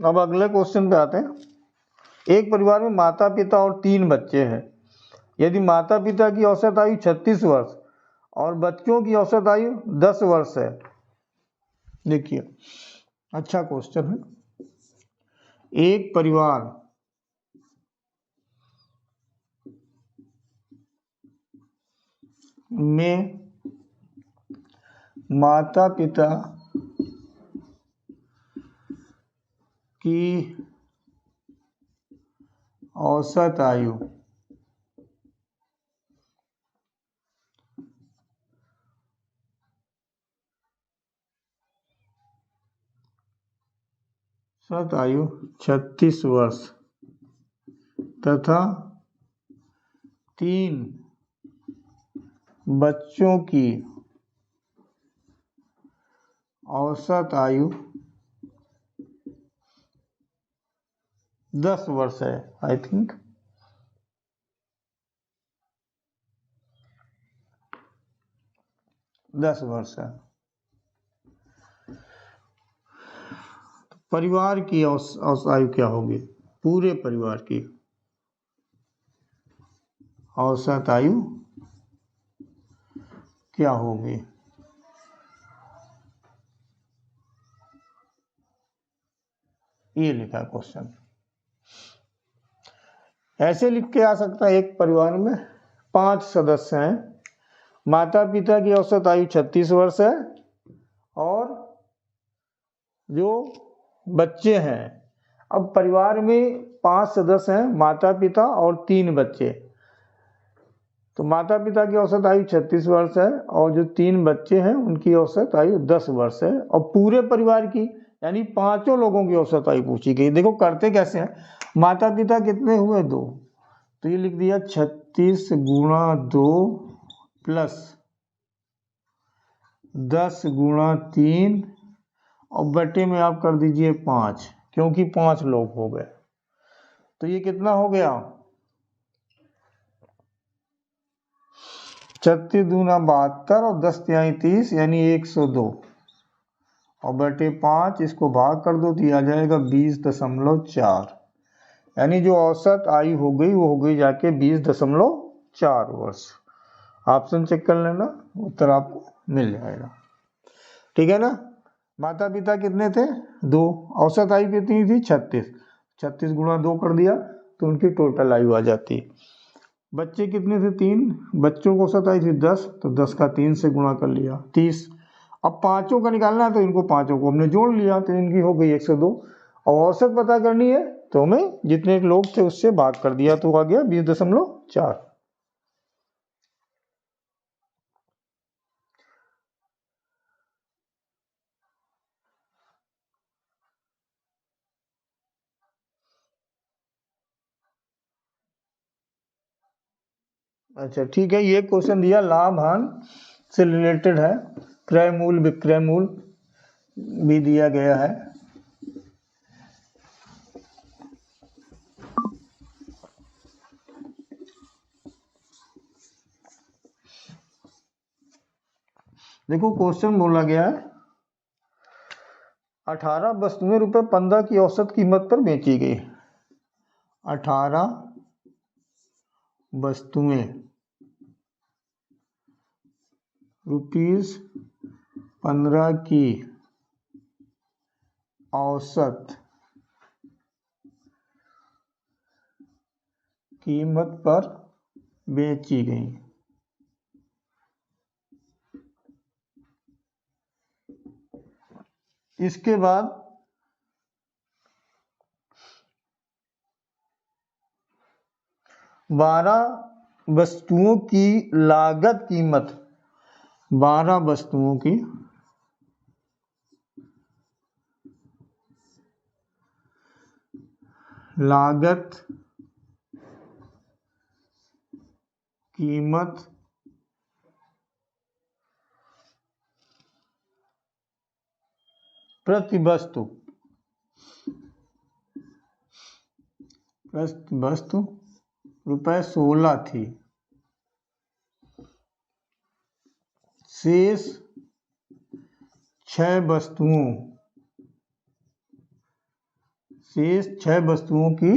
अब अगले क्वेश्चन पे आते हैं। एक परिवार में माता पिता और 3 बच्चे हैं। यदि माता पिता की औसत आयु 36 वर्ष और बच्चों की औसत आयु 10 वर्ष है। देखिए अच्छा क्वेश्चन है। एक परिवार में माता पिता की औसत आयु 36 वर्ष तथा 3 बच्चों की औसत आयु 10 वर्ष है। आई थिंक 10 वर्ष है। परिवार की औसत आयु क्या होगी, पूरे परिवार की औसत आयु क्या होगी। ये लिखा है क्वेश्चन। ऐसे लिख के आ सकता है, एक परिवार में 5 सदस्य हैं, माता पिता की औसत आयु 36 वर्ष है और जो बच्चे हैं, अब परिवार में 5 सदस्य हैं, माता पिता और 3 बच्चे, तो माता पिता की औसत आयु 36 वर्ष है और जो 3 बच्चे हैं उनकी औसत आयु 10 वर्ष है, और पूरे परिवार की यानी 5 लोगों की औसत आयु पूछी गई। देखो करते कैसे हैं, माता पिता कितने हुए 2, तो ये लिख दिया 36 गुणा 2 प्लस 10 गुणा 3 और बटे में आप कर दीजिए 5, क्योंकि 5 लोग हो गए। तो ये कितना हो गया 36 दूना 72 और 10 तिहाई 30 यानी 102। और बटे 5 इसको भाग कर दो तो ये आ जाएगा 20.4। यानी जो औसत आयु हो गई वो हो गई जाके 20.4 वर्ष। ऑप्शन चेक कर लेना, उत्तर आपको मिल जाएगा। ठीक है ना। माता पिता कितने थे? 2। औसत आयु कितनी थी? 36। 36 गुणा 2 कर दिया तो उनकी टोटल आयु आ जाती। बच्चे कितने थे? 3। बच्चों को औसत आयु थी 10, तो 10 का 3 से गुणा कर लिया 30। अब पांचों का निकालना है तो इनको पांचों को हमने जोड़ लिया तो इनकी हो गई 102। और औसत पता करनी है तो हमें जितने लोग थे उससे भाग कर दिया तो आ गया 20.4। अच्छा ठीक है, ये क्वेश्चन दिया लाभ हानि से रिलेटेड है। क्रय मूल्य विक्रय मूल्य भी दिया गया है। देखो क्वेश्चन बोला गया है 18 वस्तुएं ₹15 की औसत कीमत पर बेची गई। 18 वस्तुएं ₹15 की औसत कीमत पर बेची गई। इसके बाद 12 वस्तुओं की लागत कीमत, 12 वस्तुओं की लागत कीमत प्रति वस्तु ₹16 थी। शेष 6 वस्तुओं की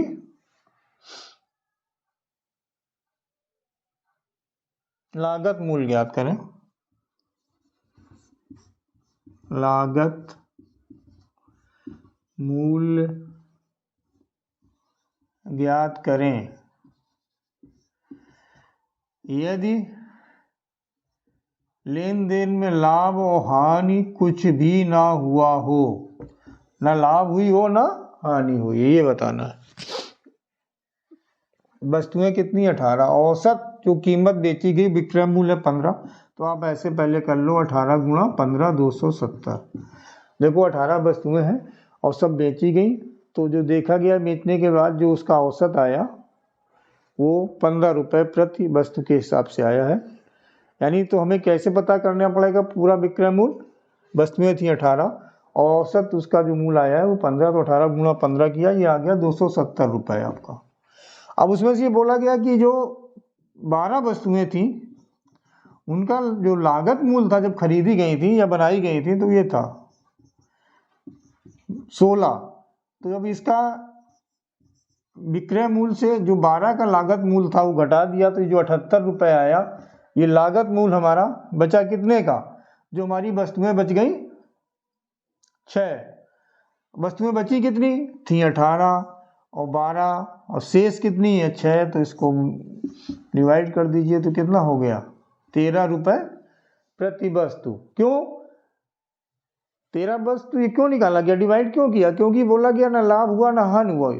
लागत मूल्य ज्ञात करें। लागत मूल्य ज्ञात करें यदि लेन देन में लाभ और हानि कुछ भी ना हुआ हो, ना लाभ हुई हो ना हानि हुई, ये बताना है। वस्तुएं कितनी? 18। औसत जो कीमत बेची गई विक्रय मूल्य 15, तो आप ऐसे पहले कर लो 18 गुणा 15 270। देखो 18 वस्तुएं हैं और सब बेची गई, तो जो देखा गया बेचने के बाद जो उसका औसत आया वो ₹15 प्रति वस्तु के हिसाब से आया है। यानी तो हमें कैसे पता करना पड़ेगा पूरा विक्रय मूल्य? वस्तुएं थी 18 और औसत उसका जो मूल्य आया है वो 15, तो 18 गुणा 15 किया, ये आ गया ₹270 आपका। अब उसमें से ये बोला गया कि जो 12 वस्तुएं थी उनका जो लागत मूल्य था जब खरीदी गई थी या बनाई गई थी तो ये था 16। तो जब इसका विक्रय मूल्य से जो 12 का लागत मूल्य था वो घटा दिया तो जो ₹78 आया, ये लागत मूल्य हमारा बचा कितने का? जो हमारी वस्तुएं बच गई 6। वस्तुएं बची कितनी थी? 18 और 12 और शेष कितनी है? 6। तो इसको डिवाइड कर दीजिए तो कितना हो गया? ₹13 प्रति वस्तु। क्यों 13 वस्तु? ये क्यों निकाला गया, डिवाइड क्यों किया? क्योंकि बोला गया ना लाभ हुआ ना हानि हुआ।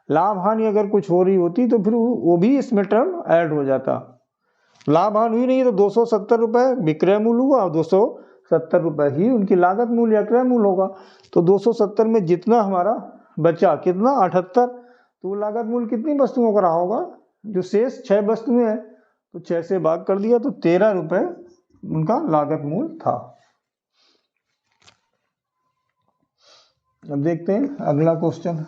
लाभ हानि अगर कुछ हो रही होती तो फिर वो भी इसमें टर्म ऐड हो जाता। लाभ हानि हुई नहीं तो ₹270 विक्रय मूल्य हुआ और ₹270 ही उनकी लागत मूल्य या क्रय मूल्य होगा। तो 270 में जितना हमारा बचा कितना? 78। तो वो लागत मूल्य कितनी वस्तुओं का रहा होगा? जो शेष 6 वस्तुएं हैं तो 6 से भाग कर दिया तो ₹13 उनका लागत मूल्य था। अब देखते हैं अगला क्वेश्चन।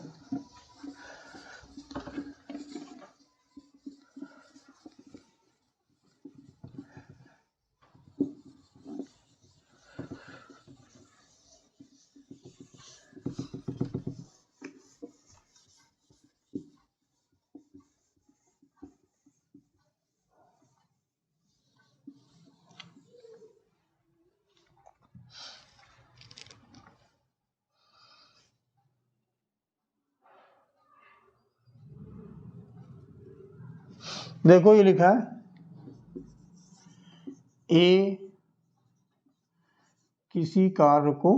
देखो ये लिखा है ए किसी कार्य को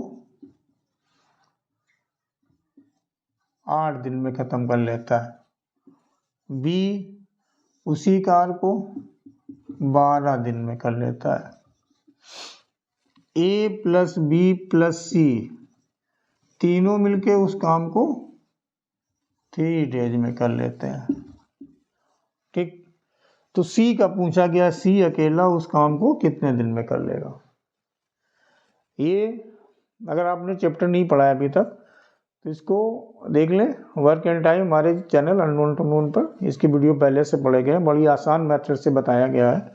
8 दिन में खत्म कर लेता है, बी उसी कार्य को 12 दिन में कर लेता है, ए प्लस बी प्लस सी तीनों मिलके उस काम को 3 डेज में कर लेते हैं। ठीक, तो सी का पूछा गया, सी अकेला उस काम को कितने दिन में कर लेगा। ये अगर आपने चैप्टर नहीं पढ़ा है अभी तक तो इसको देख लें, वर्क एंड टाइम हमारे चैनल अननोन टू नोन पर, इसकी वीडियो पहले से पढ़े गए हैं, बड़ी आसान मेथड से बताया गया है।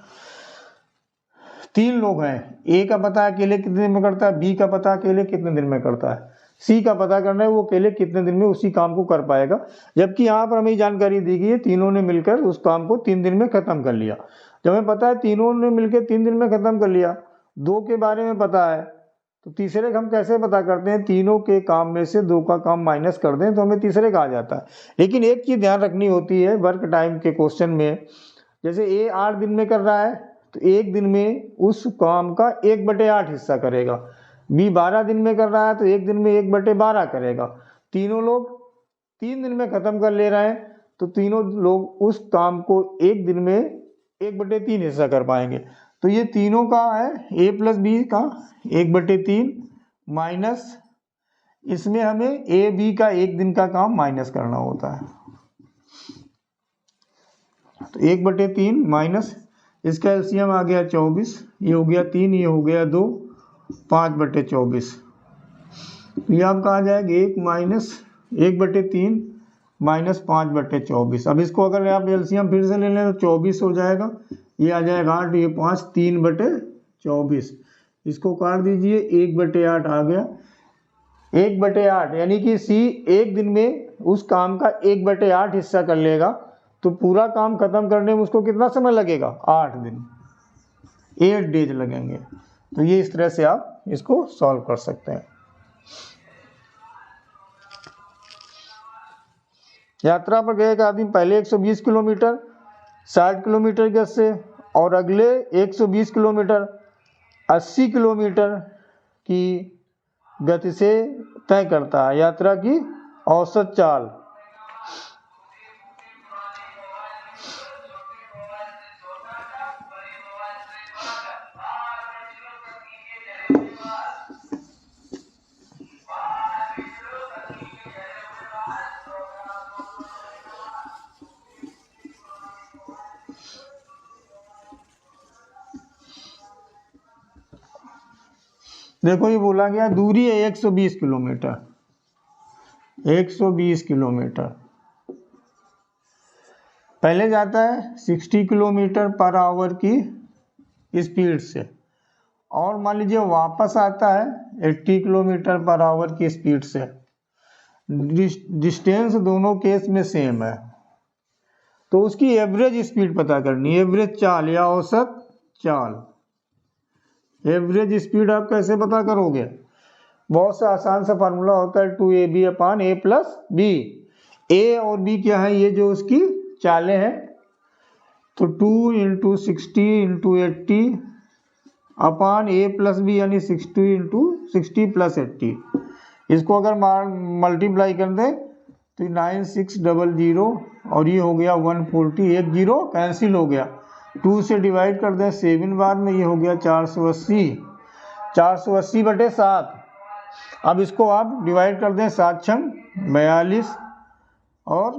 3 लोग हैं, ए का पता अकेले कितने दिन में करता है, बी का पता अकेले कितने दिन में करता है, सी का पता करना है वो अकेले कितने दिन में उसी काम को कर पाएगा। जबकि यहाँ पर हमें जानकारी दी गई है तीनों ने मिलकर उस काम को 3 दिन में खत्म कर लिया। जब हमें पता है तीनों ने मिलकर 3 दिन में खत्म कर लिया, 2 के बारे में पता है, तो तीसरे का हम कैसे पता करते हैं, तीनों के काम में से 2 का काम माइनस कर दें तो हमें तीसरे का आ जाता है। लेकिन एक चीज़ ध्यान रखनी होती है वर्क टाइम के क्वेश्चन में, जैसे ए 8 दिन में कर रहा है तो 1 दिन में उस काम का 1/8 हिस्सा करेगा, बी 12 दिन में कर रहा है तो 1 दिन में 1/12 करेगा। तीनों लोग 3 दिन में खत्म कर ले रहे हैं तो तीनों लोग उस काम को 1 दिन में 1/3 हिस्सा कर पाएंगे। तो ये तीनों का है ए प्लस बी का 1/3 माइनस, इसमें हमें ए बी का 1 दिन का काम माइनस करना होता है। तो 1/3 माइनस इसका एलसीएम आ गया 24, ये हो गया 3, ये हो गया 2, 5/24। ये आपका आ जाएगा 1/3 माइनस 5/24। अब इसको अगर आप एलसीएम फिर से ले लें तो 24 हो जाएगा, ये आ जाएगा 8, ये 5, 3/24। इसको काट दीजिए, 1/8 आ गया, 1/8 यानी कि सी 1 दिन में उस काम का 1/8 हिस्सा कर लेगा, तो पूरा काम खत्म करने में उसको कितना समय लगेगा, 8 दिन, 8 डेज लगेंगे। तो ये इस तरह से आप इसको सॉल्व कर सकते हैं। यात्रा पर गए एक आदमी पहले 120 किलोमीटर 60 किलोमीटर गति से और अगले 120 किलोमीटर 80 किलोमीटर की गति से तय करता है। यात्रा की औसत चाल देखो, ये बोला गया दूरी है 120 किलोमीटर, 120 किलोमीटर पहले जाता है 60 किलोमीटर पर आवर की स्पीड से, और मान लीजिए वापस आता है 80 किलोमीटर पर आवर की स्पीड से। डिस्टेंस दोनों केस में सेम है, तो उसकी एवरेज स्पीड पता करनी है, एवरेज चाल या औसत चाल। एवरेज स्पीड आप कैसे पता करोगे, बहुत सा आसान सा फार्मूला होता है 2ab/a प्लस बी। ए और बी क्या है, ये जो उसकी चालें हैं, तो 2 × 60 × 80 अपान a प्लस बी यानी 60 × 60 + 80। इसको अगर मल्टीप्लाई कर दें तो 9600 और ये हो गया 140, एक जीरो कैंसिल हो गया, 2 से डिवाइड कर दें 7 बार में, ये हो गया 480, 480/7। अब इसको आप डिवाइड कर दें 7 × 42 और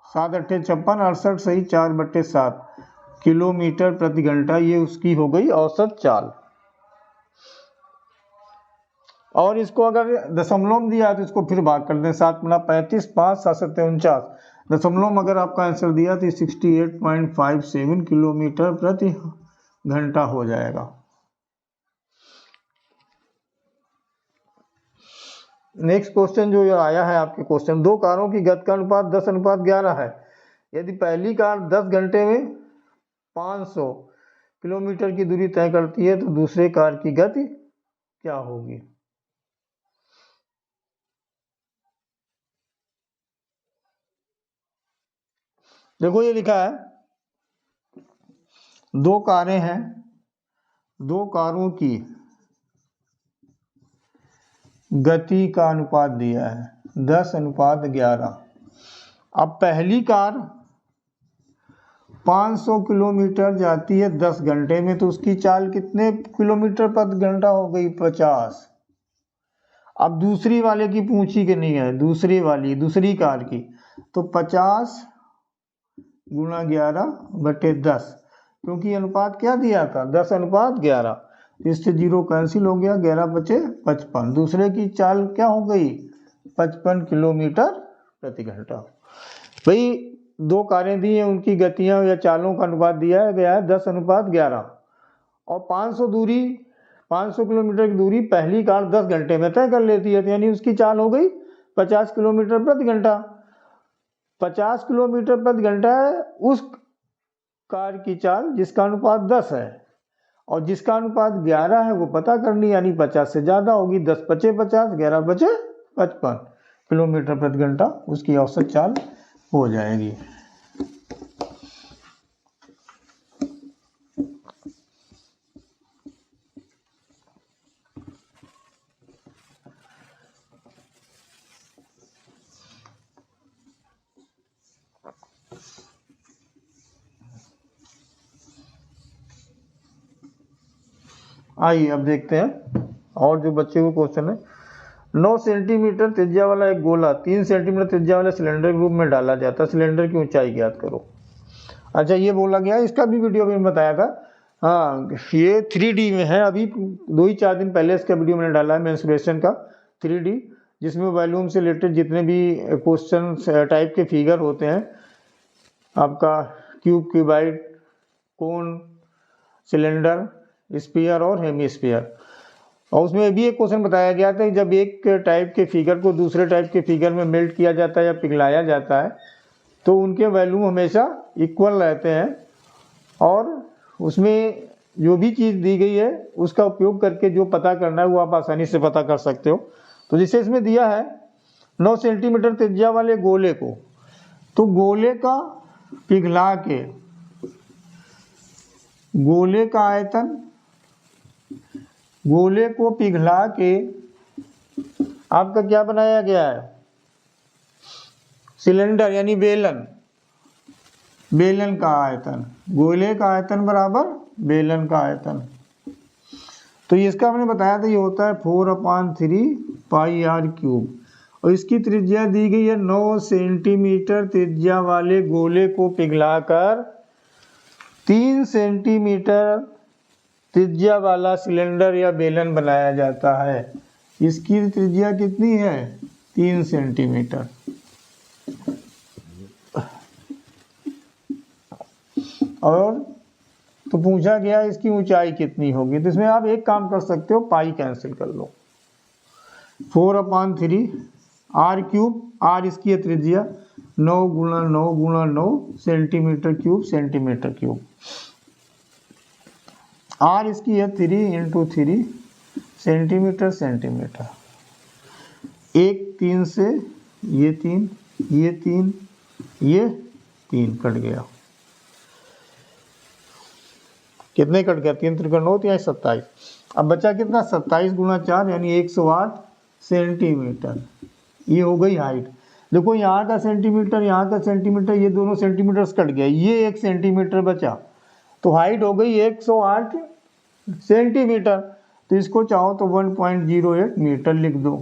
7 × 8 = 56, 68 सही 4/7 किलोमीटर प्रति घंटा, ये उसकी हो गई औसत चाल। और इसको अगर दशमलव में दिया तो इसको फिर भाग कर दें, 7 × 35 5 7 7 49, दशमलव में अगर आपका आंसर दिया तो 68.57 किलोमीटर प्रति घंटा हो जाएगा। नेक्स्ट क्वेश्चन जो आया है आपके क्वेश्चन, 2 कारों की गति का अनुपात 10:11 है। यदि पहली कार 10 घंटे में 500 किलोमीटर की दूरी तय करती है तो दूसरे कार की गति क्या होगी। देखो, ये लिखा है दो कारें हैं, दो कारों की गति का अनुपात दिया है 10:11। अब पहली कार 500 किलोमीटर जाती है 10 घंटे में, तो उसकी चाल कितने किलोमीटर प्रति घंटा हो गई? 50। अब दूसरी वाले की पूछी कि नहीं है, दूसरी कार की, तो 50 गुणा 11/10, क्योंकि अनुपात क्या दिया था? 10:11। इससे 0 कैंसिल हो गया, 11 बचे 55। दूसरे की चाल क्या हो गई? 55 किलोमीटर प्रति घंटा। भाई दो कारें दी हैं, उनकी गतियां या चालों का अनुपात दिया गया है 10:11, और 500 किलोमीटर की दूरी पहली कार 10 घंटे में तय कर लेती है, तो यानी उसकी चाल हो गई 50 किलोमीटर प्रति घंटा। 50 किलोमीटर प्रति घंटा है उस कार की चाल जिसका अनुपात 10 है, और जिसका अनुपात 11 है वो पता करनी, यानी 50 से ज़्यादा होगी। 10 बचे 50, 11 बचे 55 किलोमीटर प्रति घंटा उसकी औसत चाल हो जाएगी। आइए अब देखते हैं और जो बच्चे को क्वेश्चन है। 9 सेंटीमीटर त्रिज्या वाला एक गोला 3 सेंटीमीटर त्रिज्या वाले सिलेंडर के रूप में डाला जाता है, सिलेंडर की ऊंचाई ज्ञात करो। अच्छा ये बोला गया, इसका भी वीडियो मैंने बताया था। हाँ ये 3D में है, अभी 2-4 दिन पहले इसका वीडियो मैंने डाला है मेंस्ट्रुएशन का 3D, जिसमें वॉल्यूम से रिलेटेड जितने भी क्वेश्चन टाइप के फिगर होते हैं, आपका क्यूब, क्यूबाइड, कोन, सिलेंडर, स्फीयर और हेमीस्फीयर। और उसमें भी एक क्वेश्चन बताया गया था कि जब एक टाइप के फिगर को दूसरे टाइप के फिगर में मेल्ट किया जाता है या पिघलाया जाता है तो उनके वॉल्यूम हमेशा इक्वल रहते हैं, और उसमें जो भी चीज़ दी गई है उसका उपयोग करके जो पता करना है वो आप आसानी से पता कर सकते हो। तो जैसे इसमें दिया है 9 सेंटीमीटर त्रिज्या वाले गोले को, तो गोले का पिघला के गोले का आयतन, गोले को पिघला के आपका क्या बनाया गया है? सिलेंडर यानी बेलन, बेलन का आयतन, गोले का आयतन बराबर बेलन का आयतन। तो इसका हमने बताया था ये होता है 4/3 πr³, और इसकी त्रिज्या दी गई है 9 सेंटीमीटर त्रिज्या वाले गोले को पिघलाकर 3 सेंटीमीटर त्रिज्या वाला सिलेंडर या बेलन बनाया जाता है। इसकी त्रिज्या कितनी है? 3 सेंटीमीटर। और तो पूछा गया इसकी ऊंचाई कितनी होगी, तो इसमें आप एक काम कर सकते हो, पाई कैंसिल कर लो। 4/3 r³, r इसकी है त्रिज्या, 9 × 9 × 9 centimetre cube centimetre cube. r इसकी है 3 × 3 सेंटीमीटर सेंटीमीटर। 1 3 से ये 3, ये 3, ये 3 कट गया। कितने कट गया? 3 × 9 = 27। अब बचा कितना? 27 × 4 यानी 108 सेंटीमीटर। ये हो गई हाइट। देखो यहाँ का सेंटीमीटर, यहाँ का सेंटीमीटर, ये दोनों सेंटीमीटर कट गया, ये 1 सेंटीमीटर बचा, तो हाइट हो गई 108 सेंटीमीटर। तो इसको चाहो तो 1.08 मीटर लिख दो,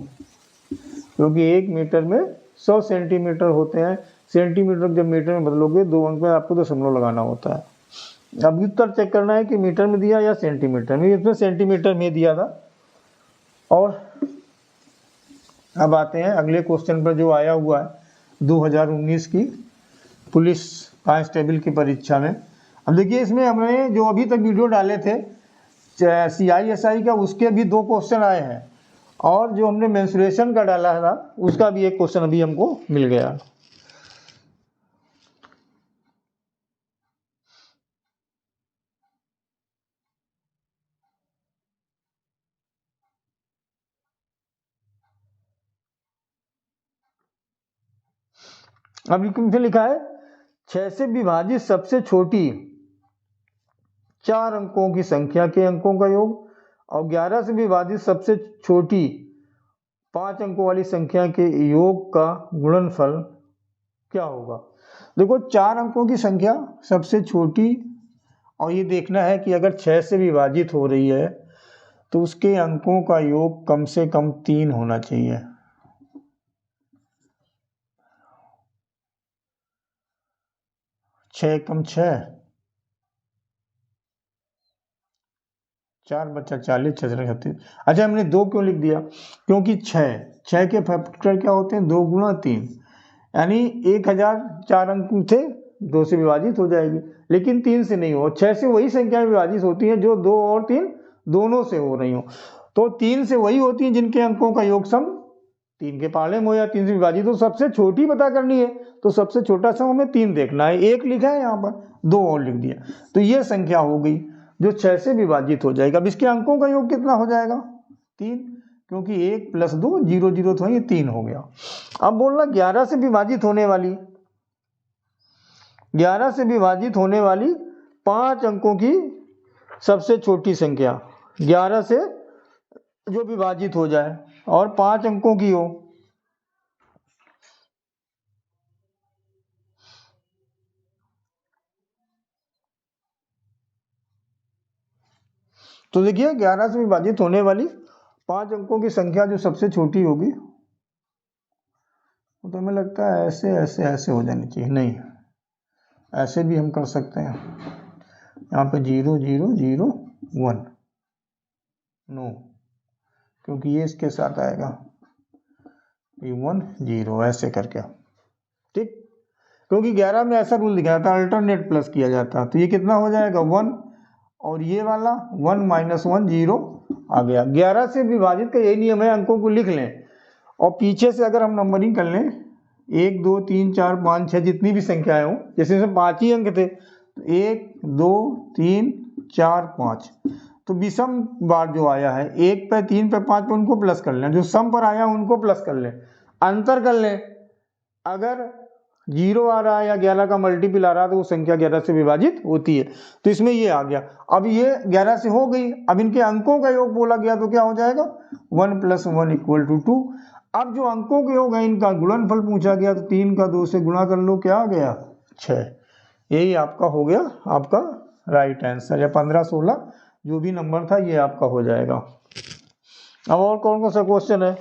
क्योंकि 1 मीटर में 100 सेंटीमीटर होते हैं। सेंटीमीटर जब मीटर में बदलोगे 2 अंक में आपको दशमलव लगाना होता है। अब उत्तर चेक करना है कि मीटर में दिया या सेंटीमीटर में, इसमें सेंटीमीटर में दिया था। और अब आते हैं अगले क्वेश्चन पर जो आया हुआ है 2019 की पुलिस कांस्टेबल की परीक्षा में। अब देखिए इसमें हमने जो अभी तक वीडियो डाले थे CISI का, उसके भी 2 क्वेश्चन आए हैं, और जो हमने मेंस्ट्रुएशन का डाला था उसका भी एक क्वेश्चन अभी हमको मिल गया। अब इसमें लिखा है 6 से विभाजित सबसे छोटी 4 अंकों की संख्या के अंकों का योग और 11 से विभाजित सबसे छोटी 5 अंकों वाली संख्या के योग का गुणनफल क्या होगा। देखो 4 अंकों की संख्या सबसे छोटी, और ये देखना है कि अगर 6 से विभाजित हो रही है तो उसके अंकों का योग कम से कम 3 होना चाहिए। छः कम 6, 4 बचा 40, 6 36। अच्छा हमने 2 क्यों लिख दिया, क्योंकि 6 के फैक्टर क्या होते हैं 2 गुणा 3, यानी 1000 4 अंक थे 2 से विभाजित हो जाएगी, लेकिन 3 से नहीं हो। 6 से वही संख्या विभाजित होती है जो 2 और 3 दोनों से हो रही हो। तो 3 से वही होती है जिनके अंकों का योग सम 3 के पाले में हो या 3 से विभाजित हो। सबसे छोटी पता करनी है तो सबसे छोटा सम हमें 3 देखना है। 1 लिखा है यहाँ पर, 2 और लिख दिया, तो ये संख्या हो गई जो 6 से विभाजित हो जाएगा। अब इसके अंकों का योग कितना हो जाएगा 3, क्योंकि 1 + 2 0 0 तो ये 3 हो गया। अब बोलना 11 से विभाजित होने वाली 5 अंकों की सबसे छोटी संख्या 11 से जो विभाजित हो जाए और 5 अंकों की हो, तो देखिए 11 से विभाजित होने वाली 5 अंकों की संख्या जो सबसे छोटी होगी, तो हमें लगता है ऐसे ऐसे ऐसे हो जानी चाहिए। नहीं, ऐसे भी हम कर सकते हैं। यहाँ पे 0 0 0 1, नो, क्योंकि ये इसके साथ आएगा 1 0 ऐसे करके, ठीक। क्योंकि 11 में ऐसा रूल दिखाया था अल्टरनेट प्लस किया जाता, तो ये कितना हो जाएगा 1, और ये वाला 1 - 1 0 आ गया। 11 से विभाजित का यही नियम है, अंकों को लिख लें और पीछे से अगर हम नंबरिंग कर लें 1 2 3 4 5 6 जितनी भी संख्याएं हो, जैसे इसमें 5 ही अंक थे, 1 2 3 4 5, तो विषम बार जो आया है 1 पे 3 पे 5 पे उनको प्लस कर लें, जो सम पर आया उनको प्लस कर लें, अंतर कर लें। अगर 0 आ रहा है या 11 का मल्टीपल आ रहा है तो वो संख्या 11 से विभाजित होती है। तो इसमें ये आ गया। अब ये 11 से हो गई, अब इनके अंकों का योग बोला गया तो क्या हो जाएगा 1 + 1 = 2। अब जो अंकों के योग है इनका गुणनफल पूछा गया, तो 3 का 2 से गुणा कर लो, क्या आ गया 6। यही आपका हो गया आपका राइट आंसर, या 15 16 जो भी नंबर था ये आपका हो जाएगा। अब और कौन कौन सा क्वेश्चन है।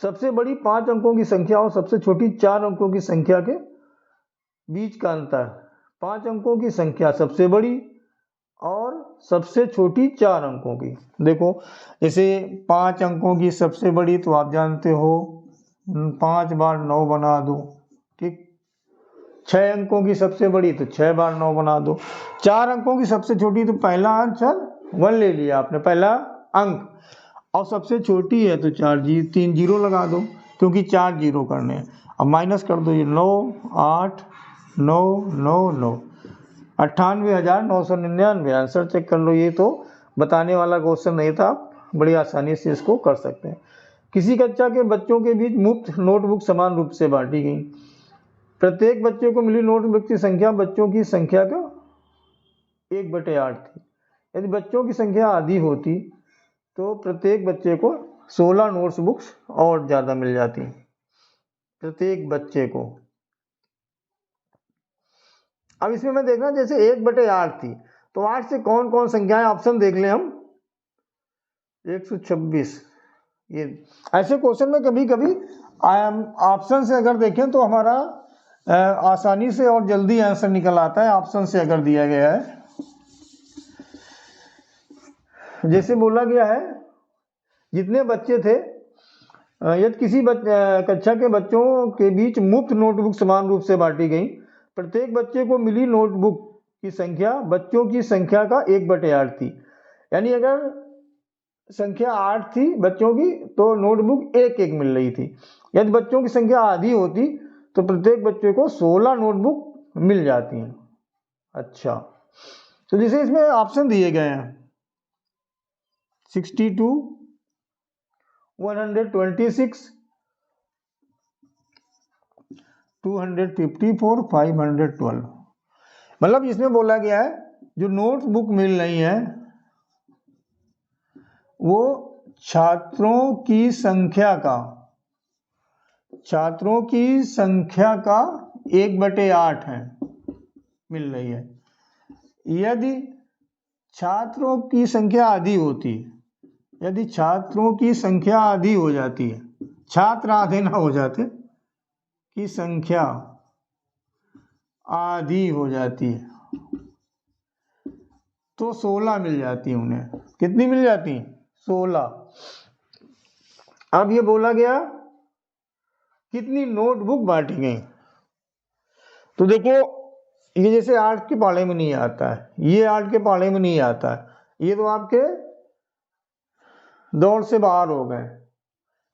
सबसे बड़ी 5 अंकों की संख्या और सबसे छोटी 4 अंकों की संख्या के बीच का अंतर। 5 अंकों की संख्या सबसे बड़ी और सबसे छोटी 4 अंकों की। देखो जैसे 5 अंकों की सबसे बड़ी तो आप जानते हो 5 बार 9 बना दो, ठीक। 6 अंकों की सबसे बड़ी तो 6 बार 9 बना दो। 4 अंकों की सबसे छोटी तो पहला आंसर 1 ले लिया आपने, पहला अंक, और सबसे छोटी है तो 3 जीरो लगा दो, क्योंकि 4 जीरो करने हैं। अब माइनस कर दो, ये 9 8 9 9 9 98,999। आंसर चेक कर लो। ये तो बताने वाला क्वेश्चन नहीं था, आप बड़ी आसानी से इसको कर सकते हैं। किसी कक्षा के बच्चों के बीच मुफ्त नोटबुक समान रूप से बांटी गई। प्रत्येक बच्चे को मिली नोटबुक की संख्या बच्चों की संख्या का 1/8 थी। यदि बच्चों की संख्या आधी होती तो प्रत्येक बच्चे को 16 नोट्स बुक्स और ज़्यादा मिल जाती, प्रत्येक बच्चे को। अब इसमें मैं देखना, जैसे 1/8 थी तो 8 से कौन कौन संख्याएं, ऑप्शन देख लें हम। 126, ये ऐसे क्वेश्चन में कभी कभी ऑप्शन से अगर देखें तो हमारा आसानी से और जल्दी आंसर निकल आता है, ऑप्शन से अगर दिया गया है। जैसे बोला गया है जितने बच्चे थे, यदि किसी कक्षा के बच्चों के बीच मुफ्त नोटबुक समान रूप से बांटी गई, प्रत्येक बच्चे को मिली नोटबुक की संख्या बच्चों की संख्या का 1/8 थी। यानी अगर संख्या 8 थी बच्चों की तो नोटबुक एक एक मिल रही थी। यदि बच्चों की संख्या आधी होती तो प्रत्येक बच्चे को 16 नोटबुक मिल जाती हैं। अच्छा, तो जैसे इसमें ऑप्शन दिए गए हैं 62, 126, 254 512। मतलब इसमें बोला गया है जो नोटबुक मिल रही है वो छात्रों की संख्या का 1/8 है, मिल रही है। यदि छात्रों की संख्या आधी होती, यदि छात्रों की संख्या आधी हो जाती है, छात्र आधे ना हो जाते, की संख्या आधी हो जाती है तो 16 मिल जाती है उन्हें। कितनी मिल जाती? 16। अब ये बोला गया कितनी नोटबुक बांटी गई। तो देखो ये जैसे आर्ट के पाले में नहीं आता है, ये आर्ट के पाले में नहीं आता है, ये तो आपके दौड़ से बाहर हो गए।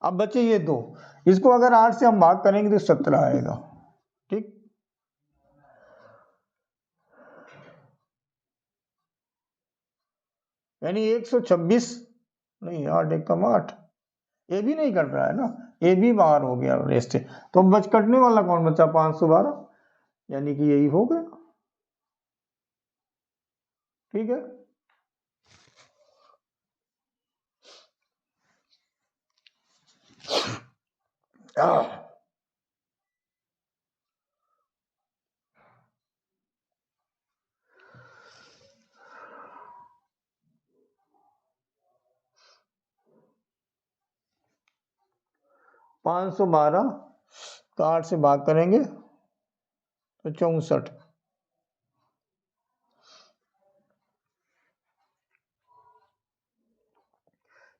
अब बच्चे ये दो, इसको अगर 8 से हम भाग करेंगे तो 17 आएगा। ठीक, यानी 126 नहीं, 8 एक कम 8, ये भी नहीं कट रहा है ना, ये भी बाहर हो गया रेस्ट से। तो बच कटने वाला कौन बचा? 512, यानी कि यही हो गया। ठीक है, 512 का 8 से भाग करेंगे तो 64।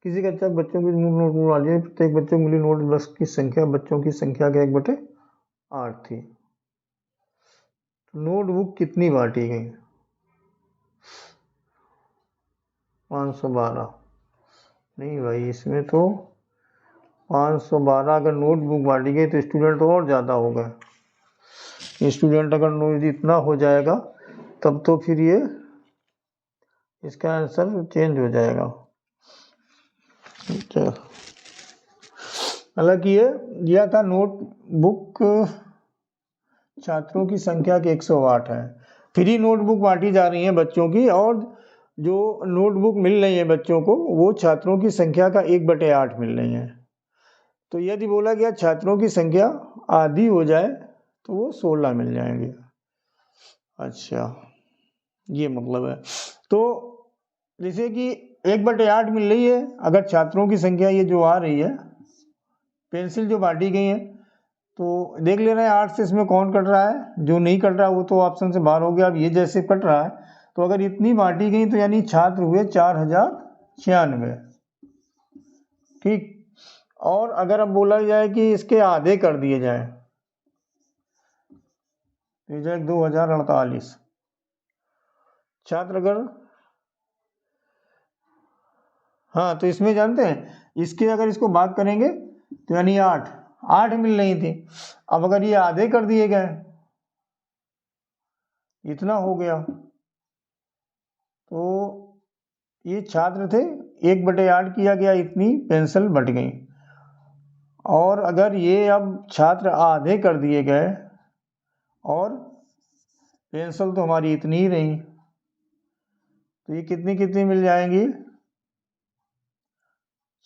किसी का अच्छा बच्चों की नोट बना लिया, प्रत्येक बच्चों को मिली नोट 10 की संख्या बच्चों की संख्या के 1/8 थी। तो नोटबुक कितनी बांटी गई? 512 नहीं भाई, इसमें तो 512 अगर नोटबुक बांटी गई तो स्टूडेंट तो और ज़्यादा हो गए। स्टूडेंट अगर नोट इतना हो जाएगा तब तो फिर ये इसका आंसर चेंज हो जाएगा। हालांकि ये दिया था नोटबुक छात्रों की संख्या के 108 है। फ्री नोटबुक बांटी जा रही है बच्चों की, और जो नोटबुक मिल रही है बच्चों को वो छात्रों की संख्या का 1/8 मिल रही है। तो यदि बोला गया छात्रों की संख्या आधी हो जाए तो वो 16 मिल जाएंगे। अच्छा, ये मतलब है। तो जैसे कि 1/8 मिल रही है, अगर छात्रों की संख्या ये जो आ रही है, पेंसिल जो बांटी गई है, तो देख ले रहे हैं 8 से इसमें कौन कट रहा है, जो नहीं कट रहा वो तो ऑप्शन से बाहर हो गया। अब ये जैसे कट रहा है तो अगर इतनी बांटी गई तो यानी छात्र हुए 4096। ठीक, और अगर अब बोला जाए कि इसके आधे कर दिए जाए तो जाए 2048 छात्र। अगर हाँ, तो इसमें जानते हैं इसके अगर इसको भाग करेंगे तो यानी 8 मिल रही थी। अब अगर ये आधे कर दिए गए, इतना हो गया, तो ये छात्र थे, 1/8 किया गया, इतनी पेंसिल बट गई। और अगर ये अब छात्र आधे कर दिए गए और पेंसिल तो हमारी इतनी ही रही, तो ये कितनी कितनी मिल जाएंगी?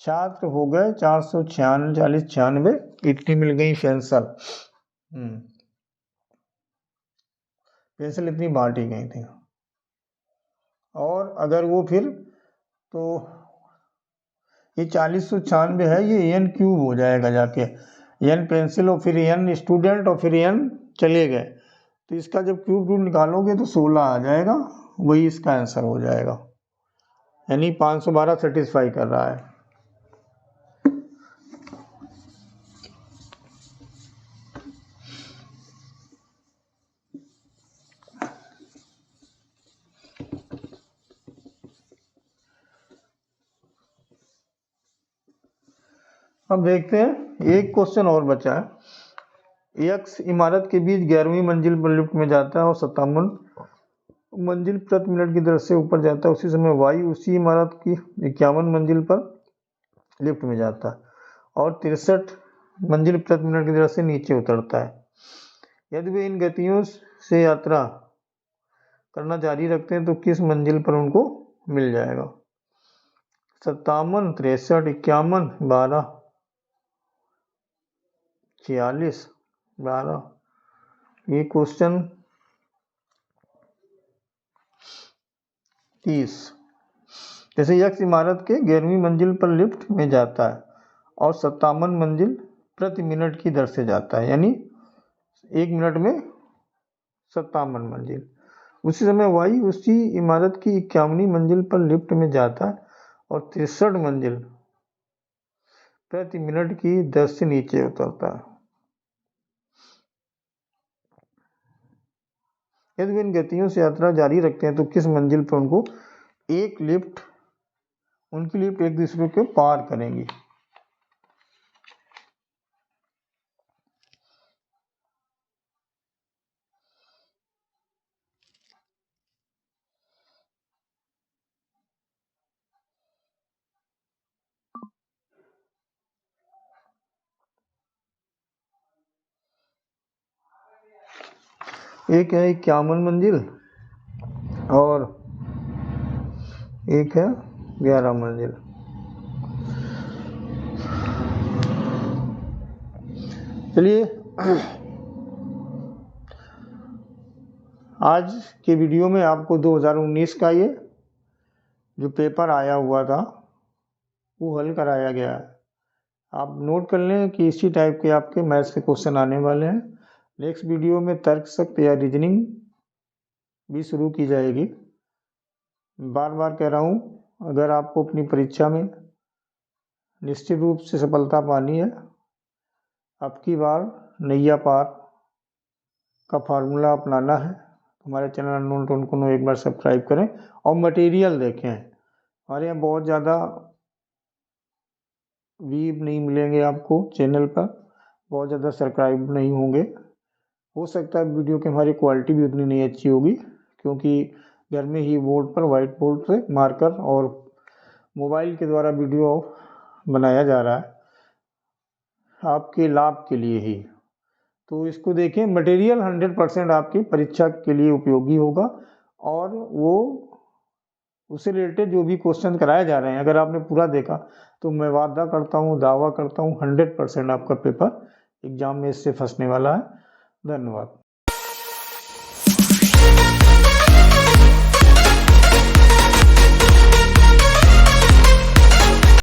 छात्र हो गए 496, इतनी मिल गई पेंसिल। पेंसिल इतनी बांटी गई थी। और अगर वो फिर तो ये 4096 है, ये n क्यूब हो जाएगा जाके, n पेंसिल और फिर n स्टूडेंट और फिर n चले गए, तो इसका जब क्यूब रूट निकालोगे तो 16 आ जाएगा, वही इसका आंसर हो जाएगा। यानी 512 सेटिस्फाई कर रहा है। अब देखते हैं, एक क्वेश्चन और बचा है। एक्स इमारत के बीच 11वीं मंजिल पर लिफ्ट में जाता है और 57 मंजिल प्रति मिनट की दर से ऊपर जाता है। उसी समय वाई उसी इमारत की 51 मंजिल पर लिफ्ट में जाता है और 63 मंजिल प्रति मिनट की दर से नीचे उतरता है। यदि वे इन गतियों से यात्रा करना जारी रखते हैं तो किस मंजिल पर उनको मिल जाएगा? 57, 63, 51, 12, 46, 12। ये क्वेश्चन 30। जैसे यक्ष इमारत के 11वीं मंजिल पर लिफ्ट में जाता है और 57 मंजिल प्रति मिनट की दर से जाता है, यानी 1 मिनट में 57 मंजिल। उसी समय वाई उसी इमारत की 51वीं मंजिल पर लिफ्ट में जाता है और 63 मंजिल प्रति मिनट की दर से नीचे उतरता है। यदि वे इन गतियों से यात्रा जारी रखते हैं तो किस मंजिल पर उनकी लिफ्ट एक दूसरे को पार करेंगी? एक है 51 मंजिल और एक है 11 मंजिल। चलिए आज के वीडियो में आपको 2019 का ये जो पेपर आया हुआ था वो हल कराया गया है। आप नोट कर लें कि इसी टाइप के आपके मैथ्स के क्वेश्चन आने वाले हैं। नेक्स्ट वीडियो में तर्क शक्ति या रीजनिंग भी शुरू की जाएगी। बार बार कह रहा हूँ, अगर आपको अपनी परीक्षा में निश्चित रूप से सफलता पानी है, आपकी बार नैया पार का फार्मूला अपनाना है, हमारे चैनल अननोन टोन को एक बार सब्सक्राइब करें और मटेरियल देखें। हमारे यहाँ बहुत ज़्यादा व्यूज नहीं मिलेंगे आपको चैनल पर, बहुत ज़्यादा सब्सक्राइब नहीं होंगे। हो सकता है वीडियो की हमारी क्वालिटी भी उतनी नहीं अच्छी होगी, क्योंकि घर में ही बोर्ड पर वाइट बोर्ड से मार्कर और मोबाइल के द्वारा वीडियो बनाया जा रहा है आपके लाभ के लिए ही। तो इसको देखें, मटेरियल 100% आपकी परीक्षा के लिए उपयोगी होगा और वो उससे रिलेटेड जो भी क्वेश्चन कराए जा रहे हैं अगर आपने पूरा देखा तो मैं दावा करता हूँ 100% आपका पेपर एग्जाम में इससे फंसने वाला है। धन्यवाद।